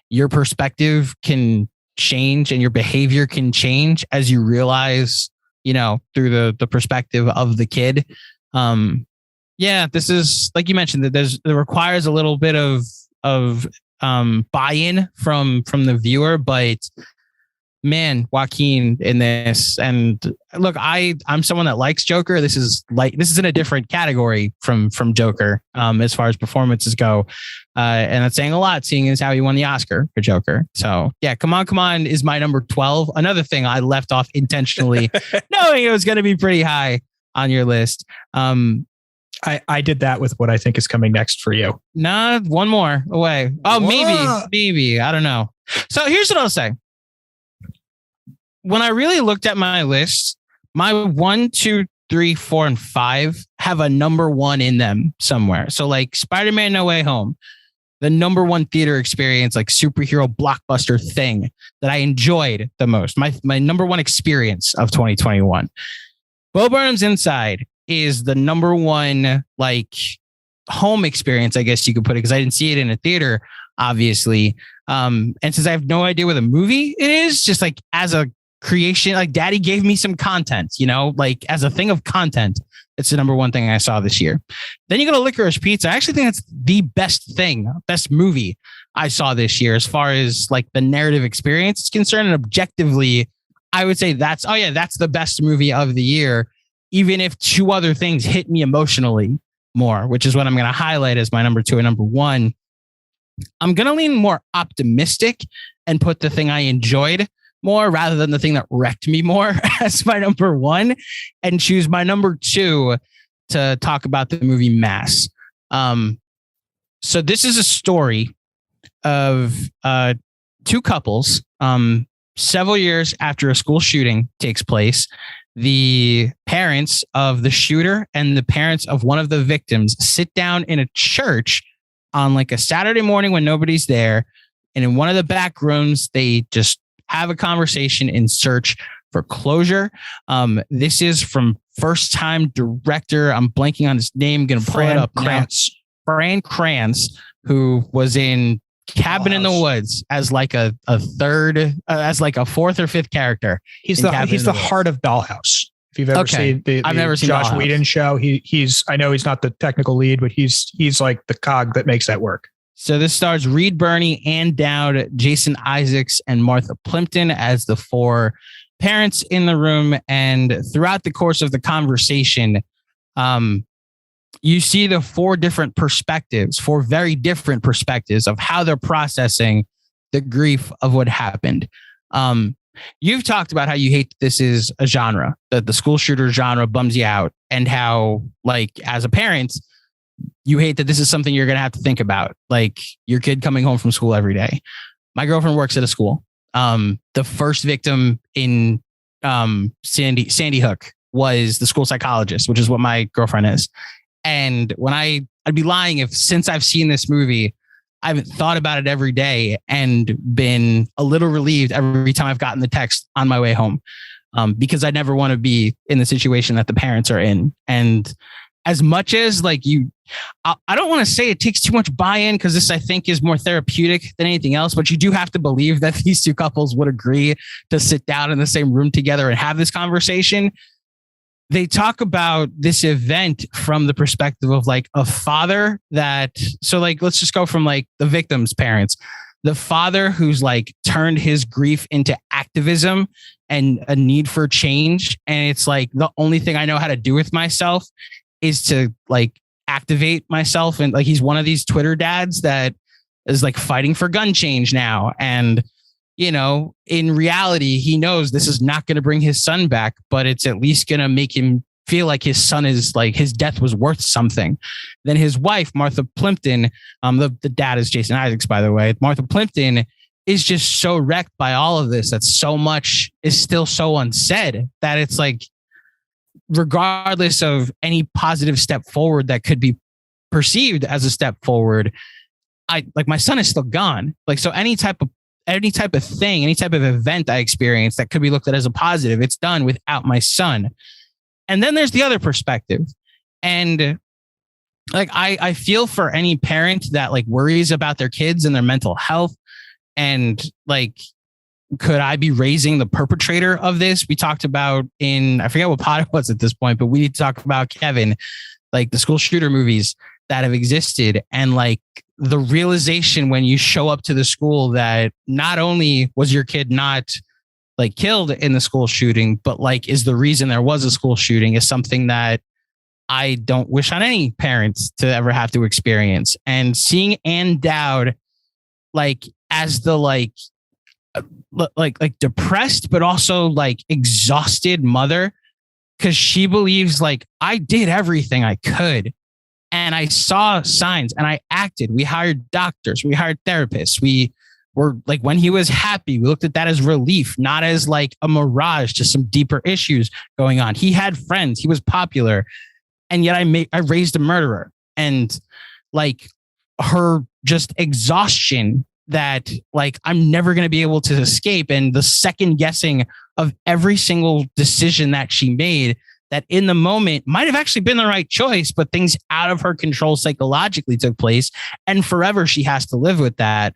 your perspective can change and your behavior can change as you realize, through the perspective of the kid. This is, like you mentioned, that it requires a little bit of buy-in from the viewer, but man, Joaquin in this, and look, I'm someone that likes Joker. This is in a different category from Joker, as far as performances go. And that's saying a lot, seeing as how he won the Oscar for Joker. So yeah, Come On is my number 12. Another thing I left off intentionally, knowing it was going to be pretty high on your list. I did that with what I think is coming next for you. Nah, one more away. Oh, maybe. I don't know. So here's what I'll say. When I really looked at my list, my 1, 2, 3, 4, and 5 have a number 1 in them somewhere. So like Spider-Man No Way Home, the number 1 theater experience, like superhero blockbuster thing that I enjoyed the most. My number 1 experience of 2021. Burnham's Inside is the number 1 like home experience, I guess you could put it, because I didn't see it in a theater, obviously. And since I have no idea what the movie it is, just like as a creation, like Daddy gave me some content, like as a thing of content, it's the number 1 thing I saw this year. Then you go to Licorice Pizza. I actually think that's the best movie I saw this year as far as like the narrative experience is concerned. And objectively, I would say that's the best movie of the year, even if 2 other things hit me emotionally more, which is what I'm going to highlight as my number 2 and number 1. I'm going to lean more optimistic and put the thing I enjoyed more rather than the thing that wrecked me more as my number 1, and choose my number 2 to talk about the movie Mass. So this is a story of 2 couples. Several years after a school shooting takes place, the parents of the shooter and the parents of one of the victims sit down in a church on like a Saturday morning when nobody's there. And in one of the back rooms, they just have a conversation in search for closure. This is from first-time director. I'm blanking on his name. Going to pull it up now. Fran Kranz, who was in Cabin in the Woods as like a third, as like a 4th or 5th character. He's the heart of Dollhouse. If you've ever seen I've never seen Josh Whedon show, he's I know he's not the technical lead, but he's like the cog that makes that work. So this stars Reed Birney, Ann Dowd, Jason Isaacs, and Martha Plimpton as the 4 parents in the room. And throughout the course of the conversation, you see the 4 different perspectives, 4 very different perspectives of how they're processing the grief of what happened. You've talked about how you hate that this is a genre, that the school shooter genre bums you out, and how, like, as a parent, you hate that this is something you're going to have to think about, like your kid coming home from school every day. My girlfriend works at a school. The first victim in Sandy Hook was the school psychologist, which is what my girlfriend is. And when I'd be lying if since I've seen this movie, I haven't thought about it every day and been a little relieved every time I've gotten the text on my way home, because I never want to be in the situation that the parents are in. And as much as like I don't want to say it takes too much buy-in, because this I think is more therapeutic than anything else, but you do have to believe that these 2 couples would agree to sit down in the same room together and have this conversation. They talk about this event from the perspective of like a father so like, let's just go from like the victim's parents, the father who's like turned his grief into activism and a need for change. And it's like, the only thing I know how to do with myself is to like activate myself. And like, he's one of these Twitter dads that is like fighting for gun change now. And, in reality, he knows this is not going to bring his son back, but it's at least going to make him feel like his son is like his death was worth something. Then his wife, Martha Plimpton, the dad is Jason Isaacs, by the way. Martha Plimpton is just so wrecked by all of this, that so much is still so unsaid, that it's like, regardless of any positive step forward that could be perceived as a step forward, my son is still gone. Like, so any type of thing, any type of event I experience that could be looked at as a positive, it's done without my son. And then there's the other perspective. And like, I feel for any parent that like worries about their kids and their mental health. And like, could I be raising the perpetrator of this? We talked about I forget what pod it was at this point, but we need to talk about Kevin, like the school shooter movies that have existed. And like the realization when you show up to the school that not only was your kid not like killed in the school shooting, but like is the reason there was a school shooting, is something that I don't wish on any parents to ever have to experience. And seeing Ann Dowd like as the like depressed, but also like exhausted mother, because she believes like I did everything I could. And I saw signs and I acted. We hired doctors, we hired therapists. We were like, when he was happy, we looked at that as relief, not as like a mirage to some deeper issues going on. He had friends, he was popular. And yet I raised a murderer. And like her just exhaustion that like I'm never going to be able to escape. And the second guessing of every single decision that she made, that in the moment might have actually been the right choice, but things out of her control psychologically took place. And forever she has to live with that.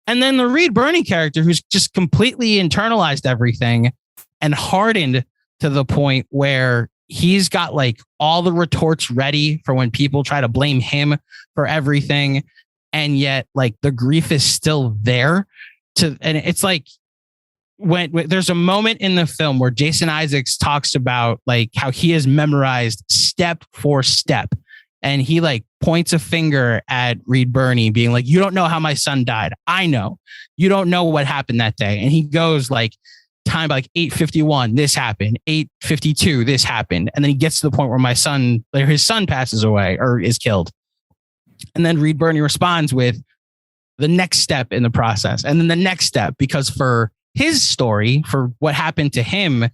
And then the Reed Birney character, who's just completely internalized everything and hardened to the point where he's got like all the retorts ready for when people try to blame him for everything. And yet like the grief is still there and it's like, when there's a moment in the film where Jason Isaacs talks about like how he has memorized step for step, and he like points a finger at Reed Birney being like, you don't know how my son died. I know. You don't know what happened that day. And he goes like time by like 8:51, this happened. 8:52, this happened. And then he gets to the point where his son passes away or is killed. And then Reed Birney responds with the next step in the process. And then the next step, because for his story, for what happened to him,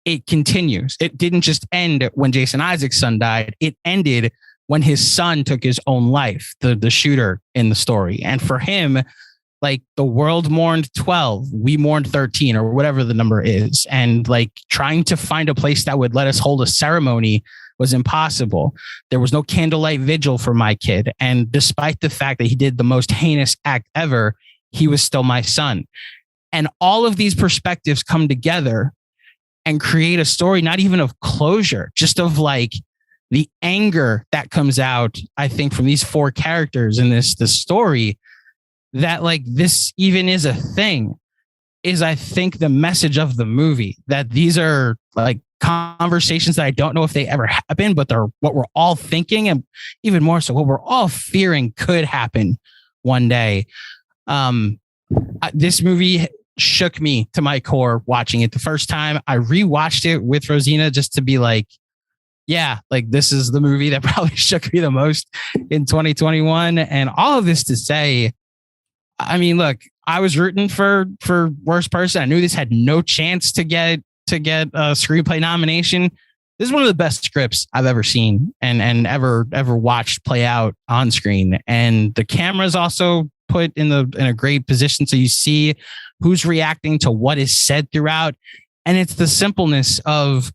it continues. It didn't just end when Jason Isaacs' son died. It ended when his son took his own life, the shooter in the story. And for him, like the world mourned 12, we mourned 13 or whatever the number is. And like trying to find a place that would let us hold a ceremony was impossible. There was no candlelight vigil for my kid. And despite the fact that he did the most heinous act ever, he was still my son. And all of these perspectives come together and create a story, not even of closure, just of like the anger that comes out, I think, from these four characters in this story, that like this even is a thing, is I think the message of the movie, that these are like conversations that I don't know if they ever happen, but they're what we're all thinking, and even more so what we're all fearing could happen one day. This movie shook me to my core watching it the first time. I rewatched it with Rosina just to be like, yeah, like this is the movie that probably shook me the most in 2021. And all of this to say, I mean, look, I was rooting for worst person. I knew this had no chance to get a screenplay nomination. This is one of the best scripts I've ever seen and ever watched play out on screen. And the camera's also put in a great position, so you see who's reacting to what is said throughout. And it's the simpleness of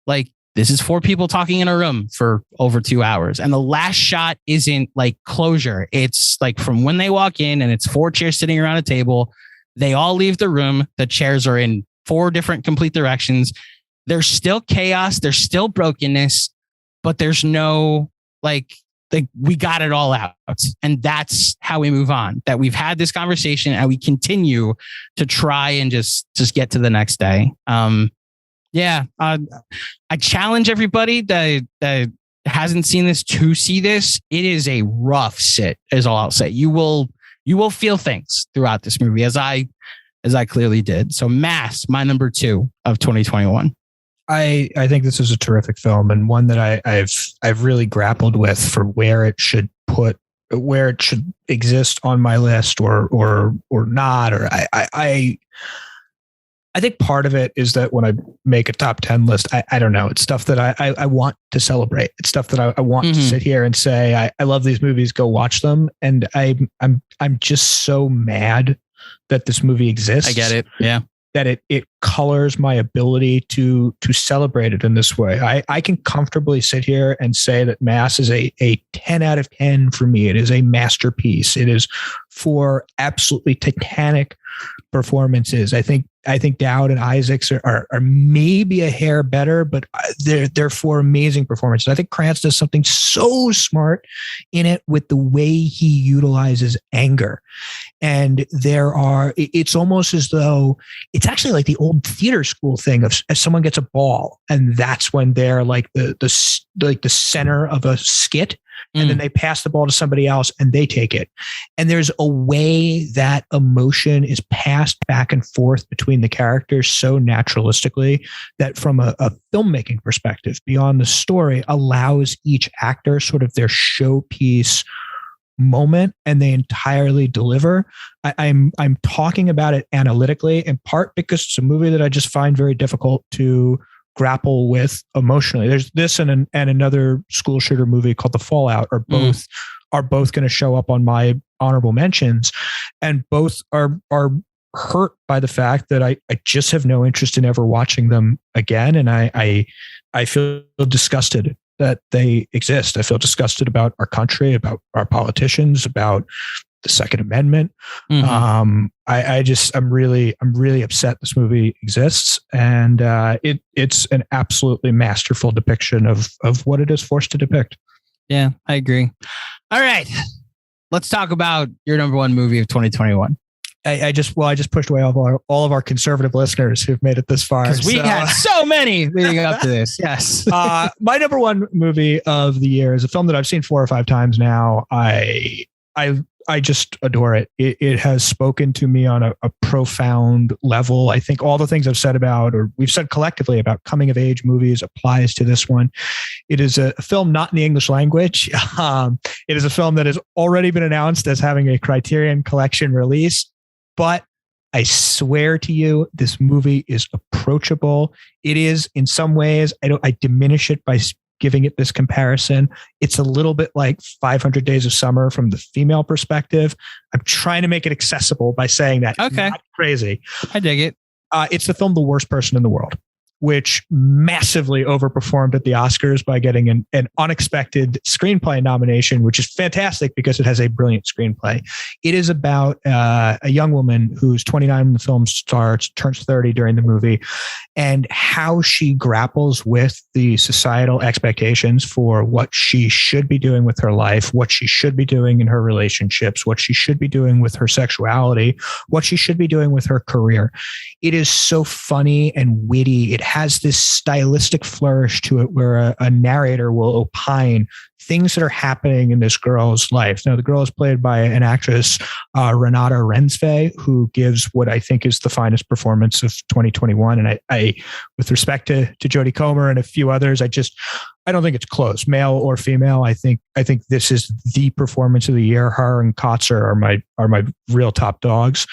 like, this is four people talking in a room for over 2 hours. And the last shot isn't like closure. It's like from when they walk in and it's four chairs sitting around a table. They all leave the room. The chairs are in four different complete directions. There's still chaos. There's still brokenness, but there's no like we got it all out. And that's how we move on, that we've had this conversation and we continue to try and just get to the next day. I challenge everybody that hasn't seen this to see this. It is a rough sit, is all I'll say. You will feel things throughout this movie, as I clearly did. So Mass, my number 2 of 2021. I think this is a terrific film, and one that I've really grappled with for where it should exist on my list or not. Or I think part of it is that when I make a top 10 list, I don't know. It's stuff that I want to celebrate. It's stuff that I want to sit here and say, I love these movies, go watch them. And I'm just so mad that this movie exists. I get it. Yeah. That it colors my ability to celebrate it in this way. I can comfortably sit here and say that Mass is a 10 out of 10 for me. It is a masterpiece. It is for absolutely titanic performances. I think Dowd and Isaacs are maybe a hair better, but they're for amazing performances. I think Krantz does something so smart in it with the way he utilizes anger. And it's almost as though it's actually like the old theater school thing of as someone gets a ball and that's when they're like the center of a skit. And then they pass the ball to somebody else and they take it. And there's a way that emotion is passed back and forth between the characters so naturalistically that from a filmmaking perspective, beyond the story, allows each actor sort of their showpiece moment and they entirely deliver. I'm talking about it analytically in part because it's a movie that I just find very difficult to grapple with emotionally. There's this and another school shooter movie called The Fallout are both going to show up on my honorable mentions, and both are hurt by the fact that I just have no interest in ever watching them again, and I feel disgusted that they exist. I feel disgusted about our country, about our politicians, about the Second Amendment. I'm really upset this movie exists, and it's an absolutely masterful depiction of what it is forced to depict. Yeah, I agree. All right, let's talk about your number one movie of 2021. I just pushed away all of our conservative listeners who've made it this far. Because we had so many leading up to this. Yes. My number one movie of the year is a film that I've seen 4 or 5 times now. I just adore it. It has spoken to me on a profound level. I think all the things I've said about, or we've said collectively about coming of age movies applies to this one. It is a film not in the English language. It is a film that has already been announced as having a Criterion Collection release, but I swear to you, this movie is approachable. It is in some ways, I diminish it by giving it this comparison. It's a little bit like 500 Days of Summer from the female perspective. I'm trying to make it accessible by saying that. Okay. Not crazy. I dig it. It's the film The Worst Person in the World, which massively overperformed at the Oscars by getting an unexpected screenplay nomination, which is fantastic because it has a brilliant screenplay. It is about a young woman who's 29 when the film starts, turns 30 during the movie, and how she grapples with the societal expectations for what she should be doing with her life, what she should be doing in her relationships, what she should be doing with her sexuality, what she should be doing with her career. It is so funny and witty. It has this stylistic flourish to it where a narrator will opine things that are happening in this girl's life. Now, the girl is played by an actress, Renata Rensve, who gives what I think is the finest performance of 2021. And I with respect to Jodie Comer and a few others, I don't think it's close, male or female. I think this is the performance of the year. Her and Kotzer are my real top dogs.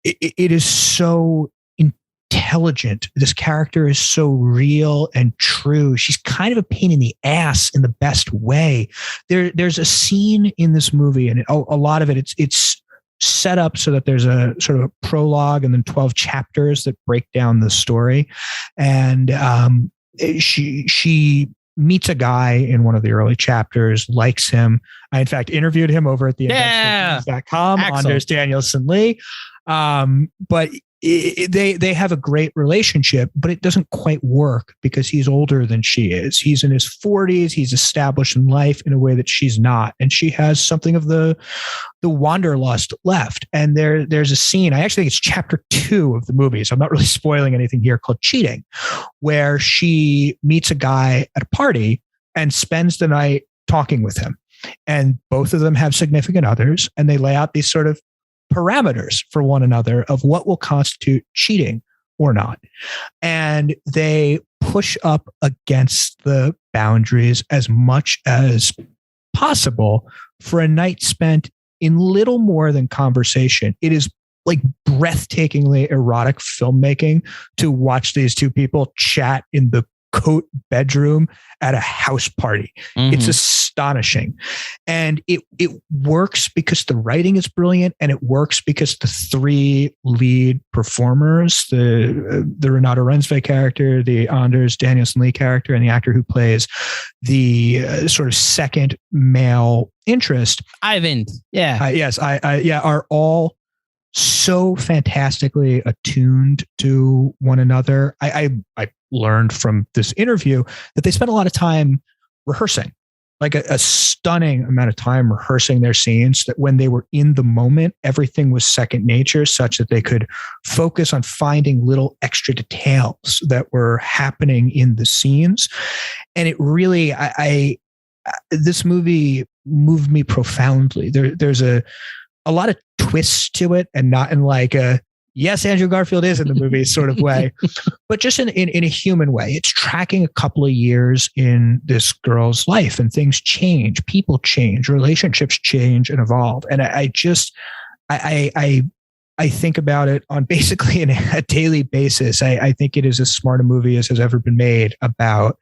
It is so intelligent. This character is so real and true. She's kind of a pain in the ass in the best way. There's a scene in this movie, and a lot of it's set up so that there's a sort of a prologue and then 12 chapters that break down the story. And she meets a guy in one of the early chapters, likes him. I, in fact, interviewed him over at the Invention.com Anders Danielson Lee. But they have a great relationship, but it doesn't quite work because he's older than she is. He's in his 40s. He's established in life in a way that she's not. And she has something of the wanderlust left. And there's a scene, I actually think it's chapter 2 of the movie, so I'm not really spoiling anything here, called Cheating, where she meets a guy at a party and spends the night talking with him. And both of them have significant others, and they lay out these sort of parameters for one another of what will constitute cheating or not. And they push up against the boundaries as much as possible for a night spent in little more than conversation. It is like breathtakingly erotic filmmaking to watch these two people chat in the coat bedroom at a house party. It's astonishing. And it works because the writing is brilliant, and it works because the three lead performers, the Renato Rensve character, the Anders Danielson Lee character, and the actor who plays the sort of second male interest, Ivan. Yeah. Are all so fantastically attuned to one another. I learned from this interview that they spent a lot of time rehearsing, like a stunning amount of time rehearsing their scenes, that when they were in the moment, everything was second nature, such that they could focus on finding little extra details that were happening in the scenes. And it really, this movie moved me profoundly. There's a lot of twists to it, and not in like a, yes, Andrew Garfield is in the movie sort of way, but just in a human way. It's tracking a couple of years in this girl's life, and things change, people change, relationships change and evolve. And I think about it on basically a daily basis. I think it is as smart a movie as has ever been made about,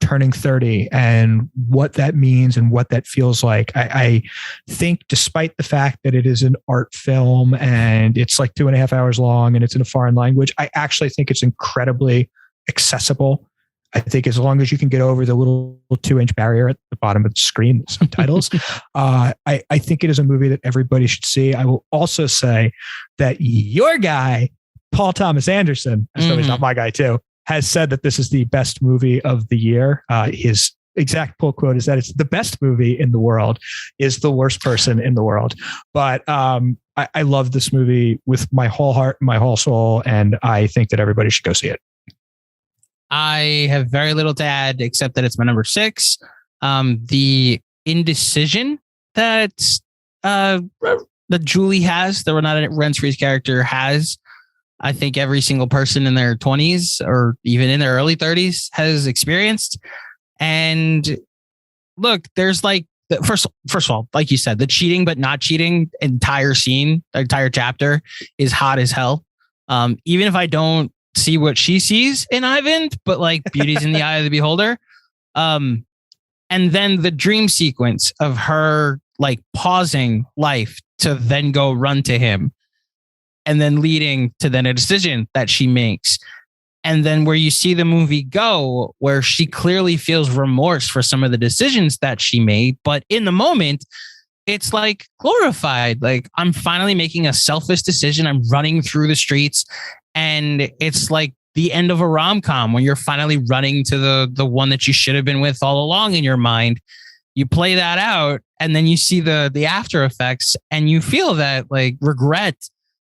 turning 30 and what that means and what that feels like. I think, despite the fact that it is an art film and it's like 2.5 hours long and it's in a foreign language, I actually think it's incredibly accessible. I think as long as you can get over the little 2-inch barrier at the bottom of the screen, the subtitles, I think it is a movie that everybody should see. I will also say that your guy, Paul Thomas Anderson, I know he's not my guy too, has said that this is the best movie of the year. His exact pull quote is that it's the best movie in the world, is the worst person in the world. But I love this movie with my whole heart, my whole soul, and I think that everybody should go see it. I have very little to add, except that it's my number 6. The indecision that Julie has, the Renata Rensfree's character has, I think every single person in their 20s or even in their early 30s has experienced. And look, there's like, first of all, like you said, the cheating but not cheating entire scene, entire chapter is hot as hell. Even if I don't see what she sees in Ivan, but like beauty's in the eye of the beholder. And then the dream sequence of her like pausing life to then go run to him, and then leading to then a decision that she makes. And then where you see the movie go, where she clearly feels remorse for some of the decisions that she made. But in the moment, it's like glorified. Like, I'm finally making a selfless decision. I'm running through the streets. And it's like the end of a rom-com when you're finally running to the one that you should have been with all along in your mind. You play that out, and then you see the after effects, and you feel that like regret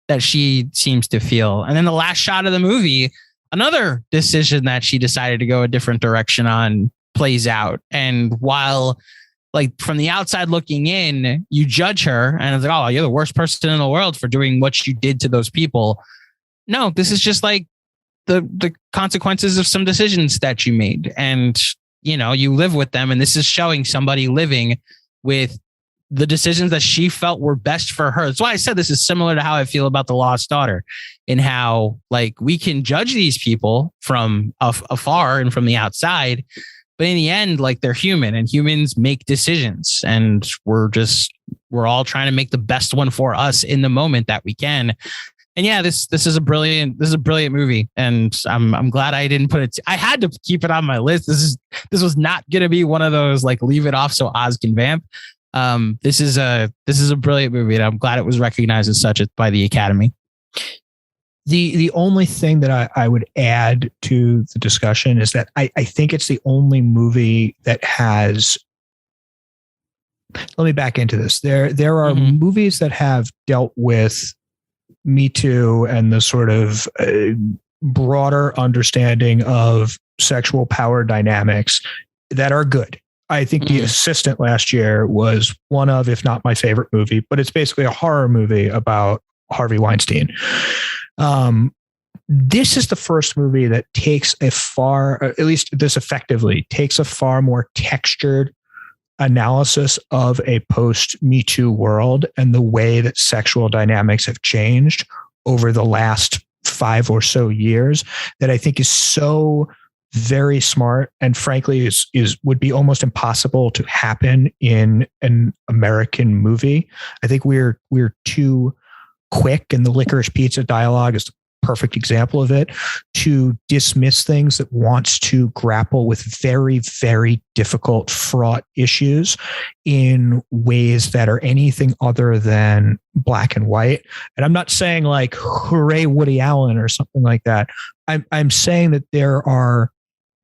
that she seems to feel. And then the last shot of the movie, another decision that she decided to go a different direction on plays out. And while like from the outside looking in, you judge her and it's like, oh, you're the worst person in the world for doing what you did to those people. No, this is just like the consequences of some decisions that you made, and you live with them. And this is showing somebody living with the decisions that she felt were best for her. That's why I said this is similar to how I feel about The Lost Daughter, in how like we can judge these people from afar and from the outside, but in the end, like, they're human, and humans make decisions, and we're all trying to make the best one for us in the moment that we can. And yeah, this is a brilliant movie, and I'm glad I didn't put it. I had to keep it on my list. This was not going to be one of those like leave it off so Oz can vamp. This is a brilliant movie, and I'm glad it was recognized as such by the Academy. The only thing that I would add to the discussion is that I think it's the only movie that has. Let me back into this. There are movies that have dealt with Me Too and the sort of broader understanding of sexual power dynamics that are good. I think The Assistant last year was one of, if not my favorite movie, but it's basically a horror movie about Harvey Weinstein. This is the first movie that takes at least this effectively takes a far more textured analysis of a post Me Too world and the way that sexual dynamics have changed over the last 5 or so years that I think is so very smart and frankly is would be almost impossible to happen in an American movie. I think we're too quick, and the Licorice Pizza dialogue is the perfect example of it, to dismiss things that wants to grapple with very, very difficult, fraught issues in ways that are anything other than black and white. And I'm not saying like, hooray, Woody Allen or something like that. I'm saying that there are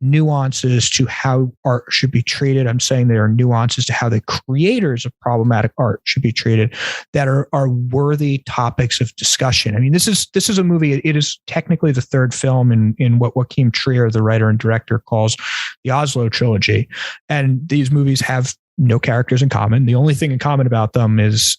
nuances to how art should be treated. I'm saying there are nuances to how the creators of problematic art should be treated that are worthy topics of discussion. I mean, this is a movie. It is technically the third film in what Joachim Trier, the writer and director, calls the Oslo trilogy. And these movies have no characters in common. The only thing in common about them is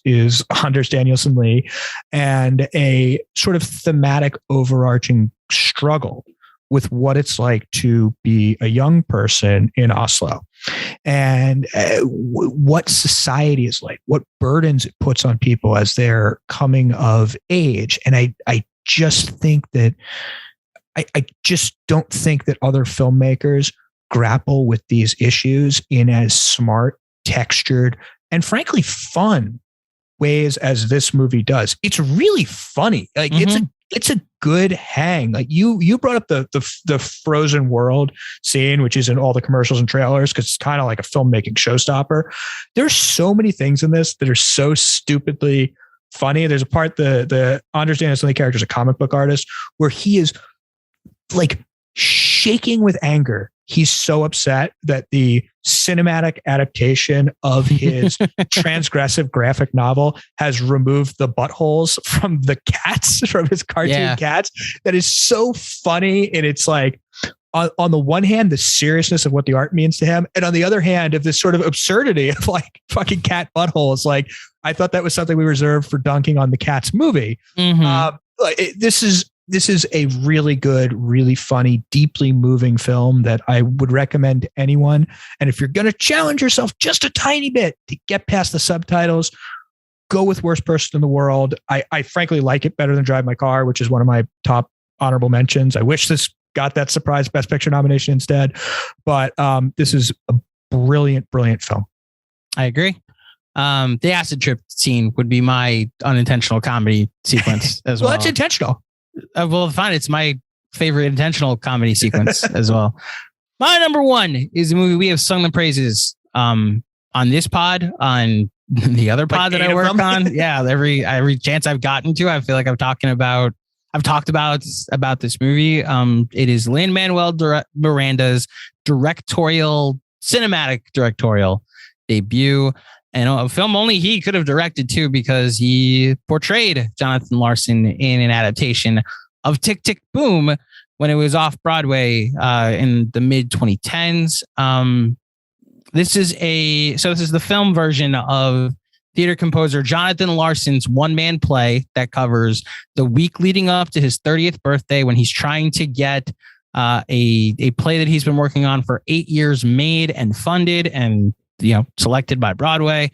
Anders Danielsen Lee and a sort of thematic overarching struggle with what it's like to be a young person in Oslo and what society is like, what burdens it puts on people as they're coming of age. And I just think that I just don't think that other filmmakers grapple with these issues in as smart, textured, and frankly fun ways as this movie does. It's really funny. Like it's a good hang. Like you brought up the frozen world scene, which is in all the commercials and trailers, because it's kind of like a filmmaking showstopper. There's so many things in this that are so stupidly funny. There's a part, the Anders Danielsen Lee character is a comic book artist, where he is like shaking with anger. He's so upset that the cinematic adaptation of his transgressive graphic novel has removed the buttholes from the cats, from his cartoon cats. That is so funny. And it's like, on the one hand, the seriousness of what the art means to him. And on the other hand, of this sort of absurdity of like fucking cat buttholes. Like, I thought that was something we reserved for dunking on the Cats movie. This is a really good, really funny, deeply moving film that I would recommend to anyone. And if you're going to challenge yourself just a tiny bit to get past the subtitles, go with Worst Person in the World. I frankly like it better than Drive My Car, which is one of my top honorable mentions. I wish this got that surprise Best Picture nomination instead. But this is a brilliant, brilliant film. I agree. The acid trip scene would be my unintentional comedy sequence as well. Well, that's intentional. Well, fine. It's my favorite intentional comedy sequence as well. My number one is a movie we have sung the praises on this pod, on the other pod that I work on. Yeah, every chance I've gotten to, I feel like I've talked about this movie. It is Lin-Manuel Miranda's cinematic directorial debut. And a film only he could have directed too, because he portrayed Jonathan Larson in an adaptation of Tick, Tick, Boom when it was off Broadway in the mid 2010s. This is the film version of theater composer Jonathan Larson's one-man play that covers the week leading up to his 30th birthday, when he's trying to get a play that he's been working on for 8 years made and funded and selected by Broadway.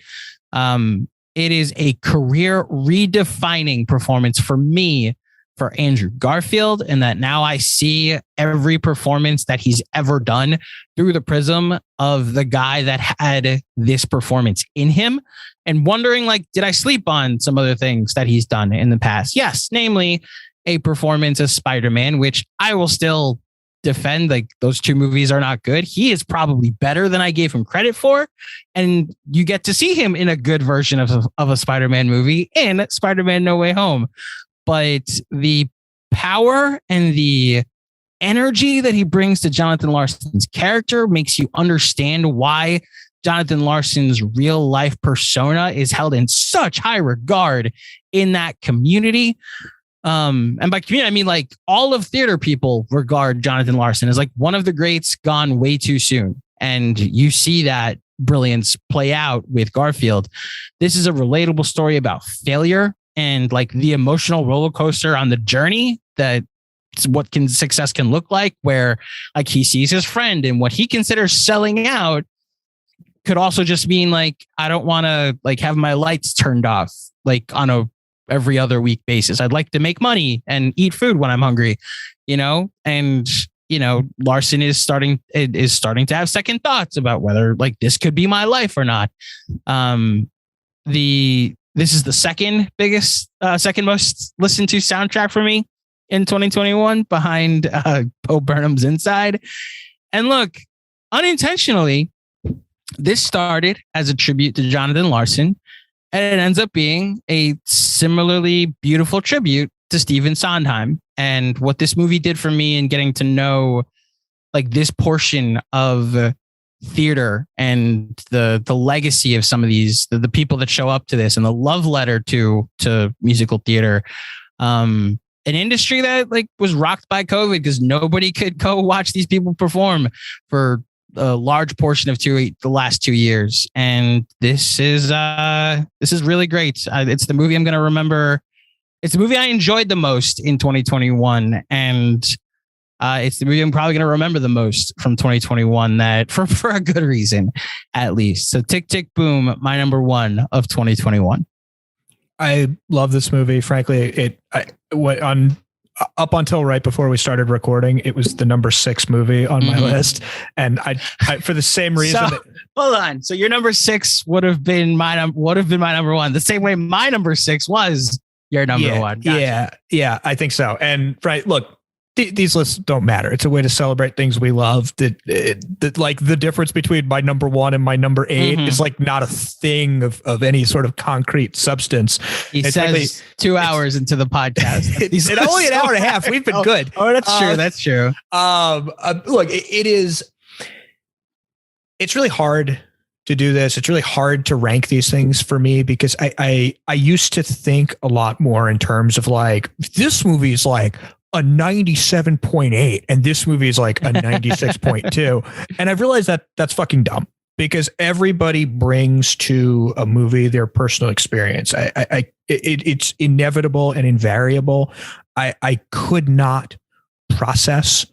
It is a career redefining performance for me, for Andrew Garfield, and that now I see every performance that he's ever done through the prism of the guy that had this performance in him, and wondering, like, did I sleep on some other things that he's done in the past? Yes, namely a performance as Spider-Man, which I will still defend. Like, those two movies are not good. He is probably better than I gave him credit for. And you get to see him in a good version of a Spider-Man movie in Spider-Man No Way Home. But the power and the energy that he brings to Jonathan Larson's character makes you understand why Jonathan Larson's real life persona is held in such high regard in that community. And by community, I mean, like, all of theater people regard Jonathan Larson as like one of the greats gone way too soon. And you see that brilliance play out with Garfield. This is a relatable story about failure and like the emotional roller coaster on the journey that what success can look like, where like he sees his friend and what he considers selling out could also just mean like, I don't want to like have my lights turned off like on a every other week basis. I'd like to make money and eat food when I'm hungry, and Larson is starting to have second thoughts about whether like this could be my life or not. This is the second most listened to soundtrack for me in 2021 behind Bo Burnham's Inside. And look, unintentionally, this started as a tribute to Jonathan Larson, and it ends up being a similarly beautiful tribute to Stephen Sondheim. And what this movie did for me in getting to know like this portion of theater and the legacy of some of these, the people that show up to this, and the love letter to musical theater, an industry that like was rocked by COVID because nobody could go watch these people perform for a large portion of the last 2 years. And this is really great. It's the movie I'm going to remember. It's the movie I enjoyed the most in 2021. And it's the movie I'm probably going to remember the most from 2021, that for a good reason, at least. So Tick, Tick, Boom, my number one of 2021. I love this movie. Frankly, up until right before we started recording, it was the number 6 movie on my list. And I for the same reason. So, hold on. So your number 6 would have been my number one. The same way my number 6 was your number one. Gotcha. Yeah, I think so. And look, these lists don't matter. It's a way to celebrate things we love. That like the difference between my number 1 and my number 8 is like not a thing of any sort of concrete substance. He says 2 hours into the podcast. It's only an hour and a half. We've been good. Oh, that's true. That's true. Look, it's really hard to do this. It's really hard to rank these things for me because I used to think a lot more in terms of like, this movie is like a 97.8 and this movie is like a 96.2. And I've realized that that's fucking dumb because everybody brings to a movie their personal experience. It's inevitable and invariable. I could not process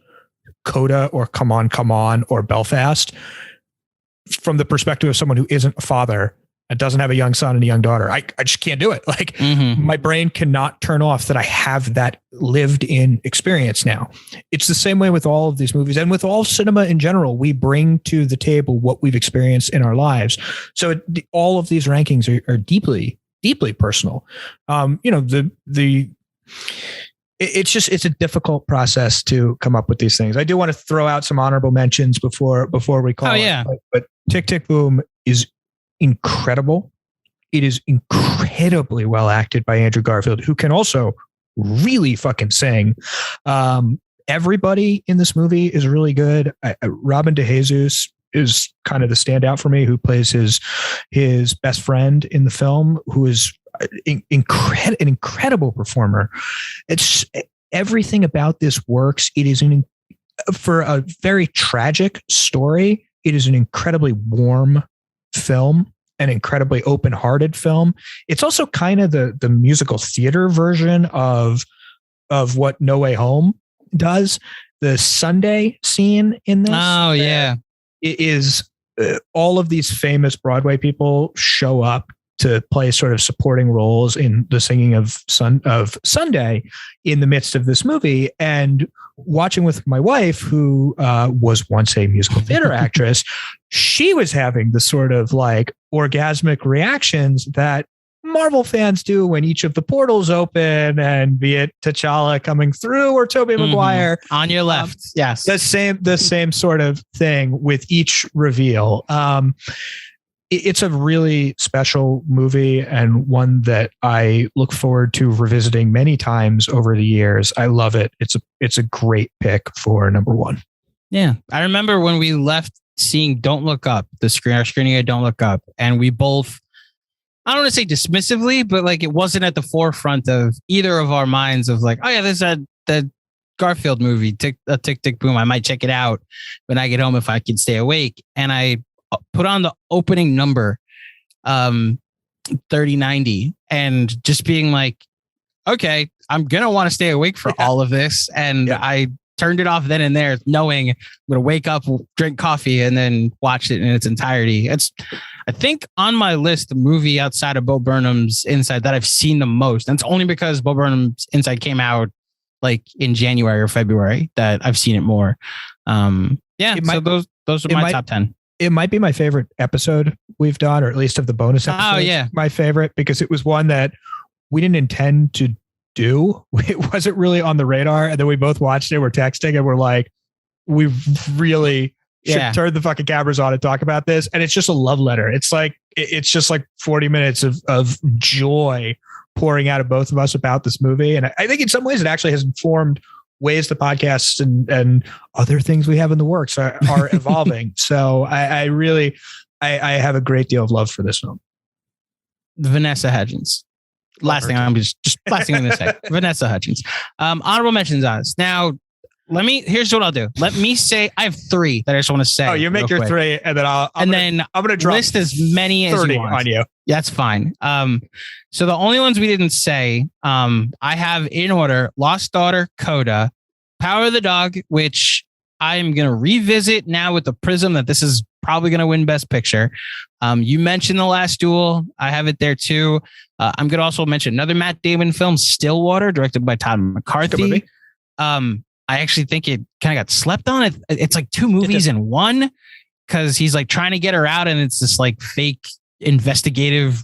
CODA or Come On or Belfast from the perspective of someone who isn't a father and doesn't have a young son and a young daughter. I just can't do it. Like my brain cannot turn off that I have that lived in experience now. It's the same way with all of these movies and with all cinema in general. We bring to the table what we've experienced in our lives. So all of these rankings are deeply, deeply personal. It's a difficult process to come up with these things. I do want to throw out some honorable mentions before we call it. But Tick, Tick, Boom is incredible. It is incredibly well acted by Andrew Garfield, who can also really fucking sing. Everybody in this movie is really good. Robin DeJesus is kind of the standout for me, who plays his best friend in the film, who is an incredible performer. It's everything about this works. It is for a very tragic story. It is an incredibly warm film, an incredibly open-hearted film. It's also kind of the musical theater version of what No Way Home does. The Sunday scene in this. Oh yeah, it is all of these famous Broadway people show up to play sort of supporting roles in the singing of Sunday in the midst of this movie. And watching with my wife, who was once a musical theater actress, she was having the sort of like orgasmic reactions that Marvel fans do when each of the portals open, and be it T'Challa coming through or Tobey Maguire on your left. Yes. The same sort of thing with each reveal. It's a really special movie and one that I look forward to revisiting many times over the years. I love it. It's a great pick for number 1. Yeah. I remember when we left seeing Don't Look Up, our screening of Don't Look Up, and we both, I don't want to say dismissively, but like it wasn't at the forefront of either of our minds of like, oh yeah, there's the Garfield movie, Tick, Tick, Boom. I might check it out when I get home if I can stay awake. And I put on the opening number, 3090, and just being like, okay, I'm going to want to stay awake for all of this. And I turned it off then and there, knowing I'm going to wake up, drink coffee, and then watch it in its entirety. It's, I think, on my list, the movie outside of Bo Burnham's Inside that I've seen the most. And it's only because Bo Burnham's Inside came out like in January or February that I've seen it more. So those are my top 10. It might be my favorite episode we've done, or at least of the bonus episodes. Oh, yeah. My favorite, because it was one that we didn't intend to do. It wasn't really on the radar. And then we both watched it. We're texting and we're like, we really should turn the fucking cameras on and talk about this. And it's just a love letter. It's just like 40 minutes of joy pouring out of both of us about this movie. And I think in some ways it actually has informed ways the podcasts and other things we have in the works are evolving. So I really have a great deal of love for this film. Vanessa Hudgens. Last thing I'm going to say. Vanessa Hudgens. Honorable mentions on us. Now, here's what I'll do. Let me say, I have 3 that I just want to say. Oh, you make your quick. 3 and then I'm going to drop list as many as you want on you. That's fine. So the only ones we didn't say, I have in order: Lost Daughter, CODA, Power of the Dog, which I'm going to revisit now with the prism that this is probably going to win Best Picture. You mentioned The Last Duel. I have it there too. I'm going to also mention another Matt Damon film, Stillwater, directed by Todd McCarthy. I actually think it kind of got slept on. It's like 2 movies in one, because he's like trying to get her out, and it's this like fake investigative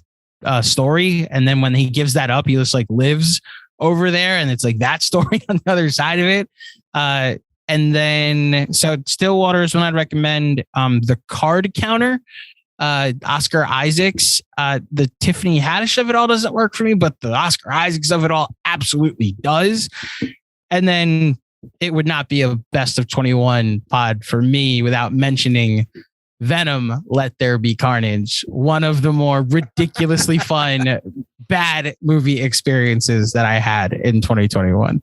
story. And then when he gives that up, he just like lives over there, and it's like that story on the other side of it. And then, so Stillwater is one I'd recommend. The Card Counter, Oscar Isaacs. The Tiffany Haddish of it all doesn't work for me, but the Oscar Isaacs of it all absolutely does. And then it would not be a best of 21 pod for me without mentioning Venom, Let There Be Carnage. One of the more ridiculously fun, bad movie experiences that I had in 2021.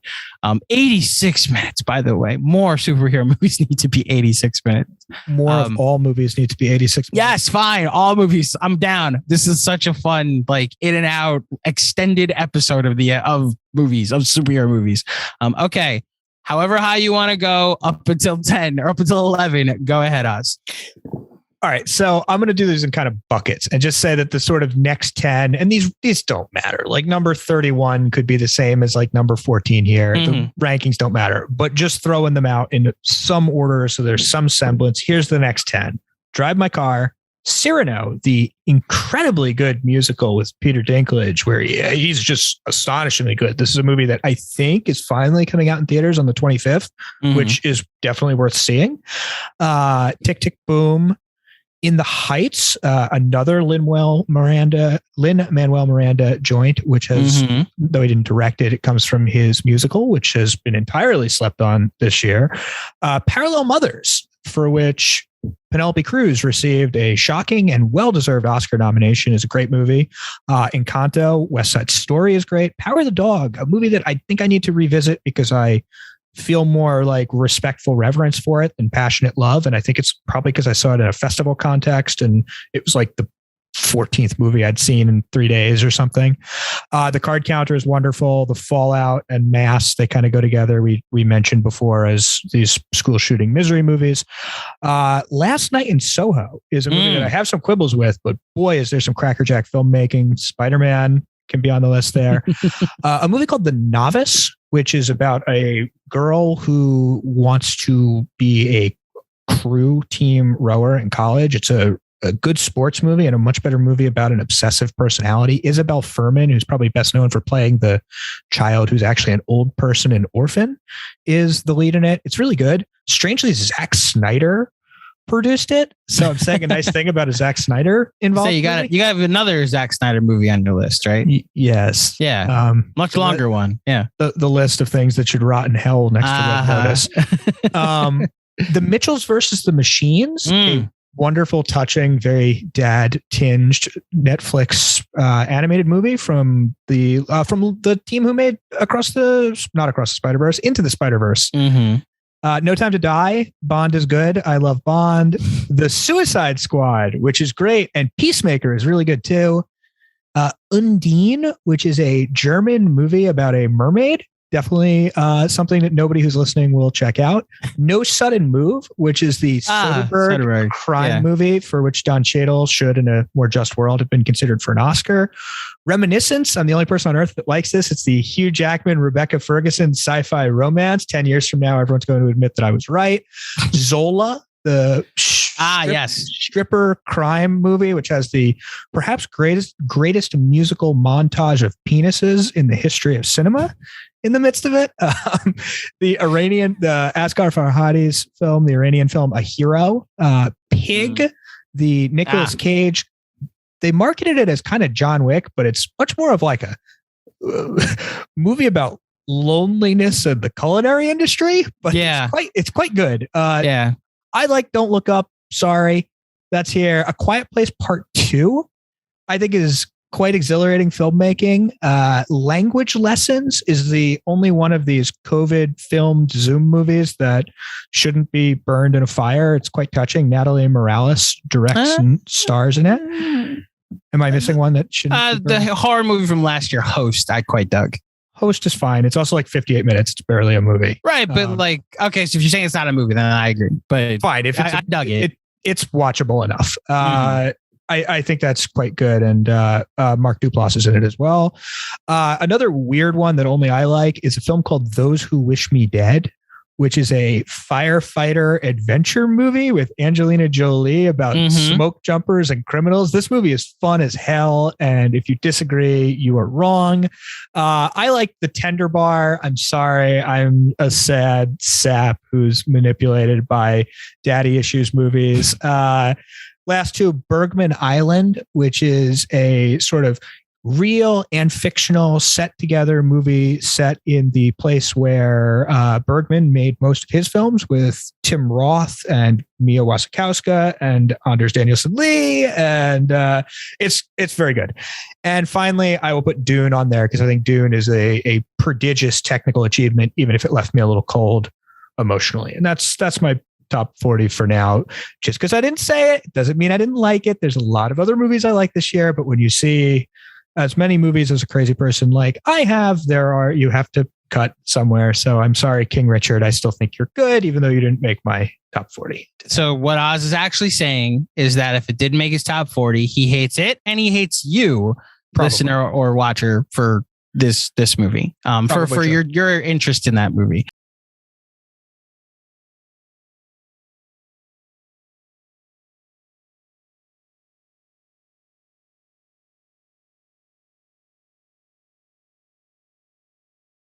86 minutes, by the way. More superhero movies need to be 86 minutes. More of all movies need to be 86 minutes. Yes, fine. All movies. I'm down. This is such a fun, like, in and out extended episode of movies, of superhero movies. Okay. However high you want to go, up until 10 or up until 11, go ahead, Oz. All right, so I'm going to do these in kind of buckets and just say that the sort of next 10, and these don't matter. Like number 31 could be the same as like number 14 here. Mm-hmm. The rankings don't matter, but just throwing them out in some order so there's some semblance. Here's the next 10. Drive My Car, Cyrano, the incredibly good musical with Peter Dinklage, where he's just astonishingly good. This is a movie that I think is finally coming out in theaters on the 25th, which is definitely worth seeing. Tick, Tick, Boom. In the Heights, another Lin-Manuel Miranda joint, which has, though he didn't direct it, it comes from his musical, which has been entirely slept on this year. Parallel Mothers, for which Penelope Cruz received a shocking and well-deserved Oscar nomination, is a great movie. Encanto, West Side Story is great. Power of the Dog, a movie that I think I need to revisit because I feel more like respectful reverence for it and passionate love. And I think it's probably because I saw it in a festival context and it was like the 14th movie I'd seen in 3 days or something. The Card Counter is wonderful. The Fallout and Mass, they kind of go together. We mentioned before as these school shooting misery movies. Last Night in Soho is a movie that I have some quibbles with, but boy, is there some crackerjack filmmaking. Spider-Man can be on the list there. A movie called The Novice, which is about a girl who wants to be a crew team rower in college. It's a good sports movie and a much better movie about an obsessive personality. Isabel Fuhrman, who's probably best known for playing the child who's actually an old person and orphan, is the lead in it. It's really good. Strangely, Zack Snyder produced it. So I'm saying a nice thing about a Zack Snyder involved. So you got another Zack Snyder movie on your list, right? Yes. Yeah. Much longer one. Yeah. The list of things that should rot in hell next to Red Notice. The Mitchells versus the Machines, a wonderful, touching, very dad-tinged Netflix animated movie from the team who made not Across the Spider-Verse, Into the Spider-Verse. No Time to Die, Bond is good. I love Bond. The Suicide Squad, which is great, and Peacemaker is really good too. Undine, which is a German movie about a mermaid definitely something that nobody who's listening will check out. No Sudden Move, which is the Soderbergh crime movie for which Don Cheadle should, in a more just world, have been considered for an Oscar. Reminiscence, I'm the only person on earth that likes this. It's the Hugh Jackman, Rebecca Ferguson sci-fi romance. 10 years from now, everyone's going to admit that I was right. Zola, the stripper crime movie, which has the perhaps greatest musical montage of penises in the history of cinema in the midst of it. The Asghar Farhadi's film, the Iranian film A Hero. Pig, the Nicolas Cage. They marketed it as kind of John Wick, but it's much more of like a movie about loneliness of the culinary industry. But it's quite good. I like Don't Look Up. Sorry, that's here. A Quiet Place Part 2, I think, is quite exhilarating filmmaking. Language Lessons is the only one of these COVID filmed Zoom movies that shouldn't be burned in a fire. It's quite touching. Natalie Morales directs and stars in it. Am I missing one that shouldn't be the horror movie from last year, Host, I quite dug. Host is fine. It's also like 58 minutes. It's barely a movie. Right. But okay, so if you're saying it's not a movie, then I agree. But fine. If I dug it. It's watchable enough. I think that's quite good. And Mark Duplass is in it as well. Another weird one that only I like is a film called Those Who Wish Me Dead, which is a firefighter adventure movie with Angelina Jolie about smoke jumpers and criminals. This movie is fun as hell. And if you disagree, you are wrong. I like The Tender Bar. I'm sorry. I'm a sad sap who's manipulated by daddy issues movies. Last two, Bergman Island, which is a sort of real and fictional set together movie set in the place where Bergman made most of his films with Tim Roth and Mia Wasikowska and Anders Danielson Lee. And it's very good. And finally, I will put Dune on there because I think Dune is a prodigious technical achievement, even if it left me a little cold emotionally. And that's my top 40 for now. Just because I didn't say it doesn't mean I didn't like it. There's a lot of other movies I like this year, but when you see as many movies as a crazy person like I have, you have to cut somewhere. So I'm sorry, King Richard. I still think you're good, even though you didn't make my top 40. So what Oz is actually saying is that if it didn't make his top 40, he hates it and he hates you, listener or watcher, for this movie, for your interest in that movie.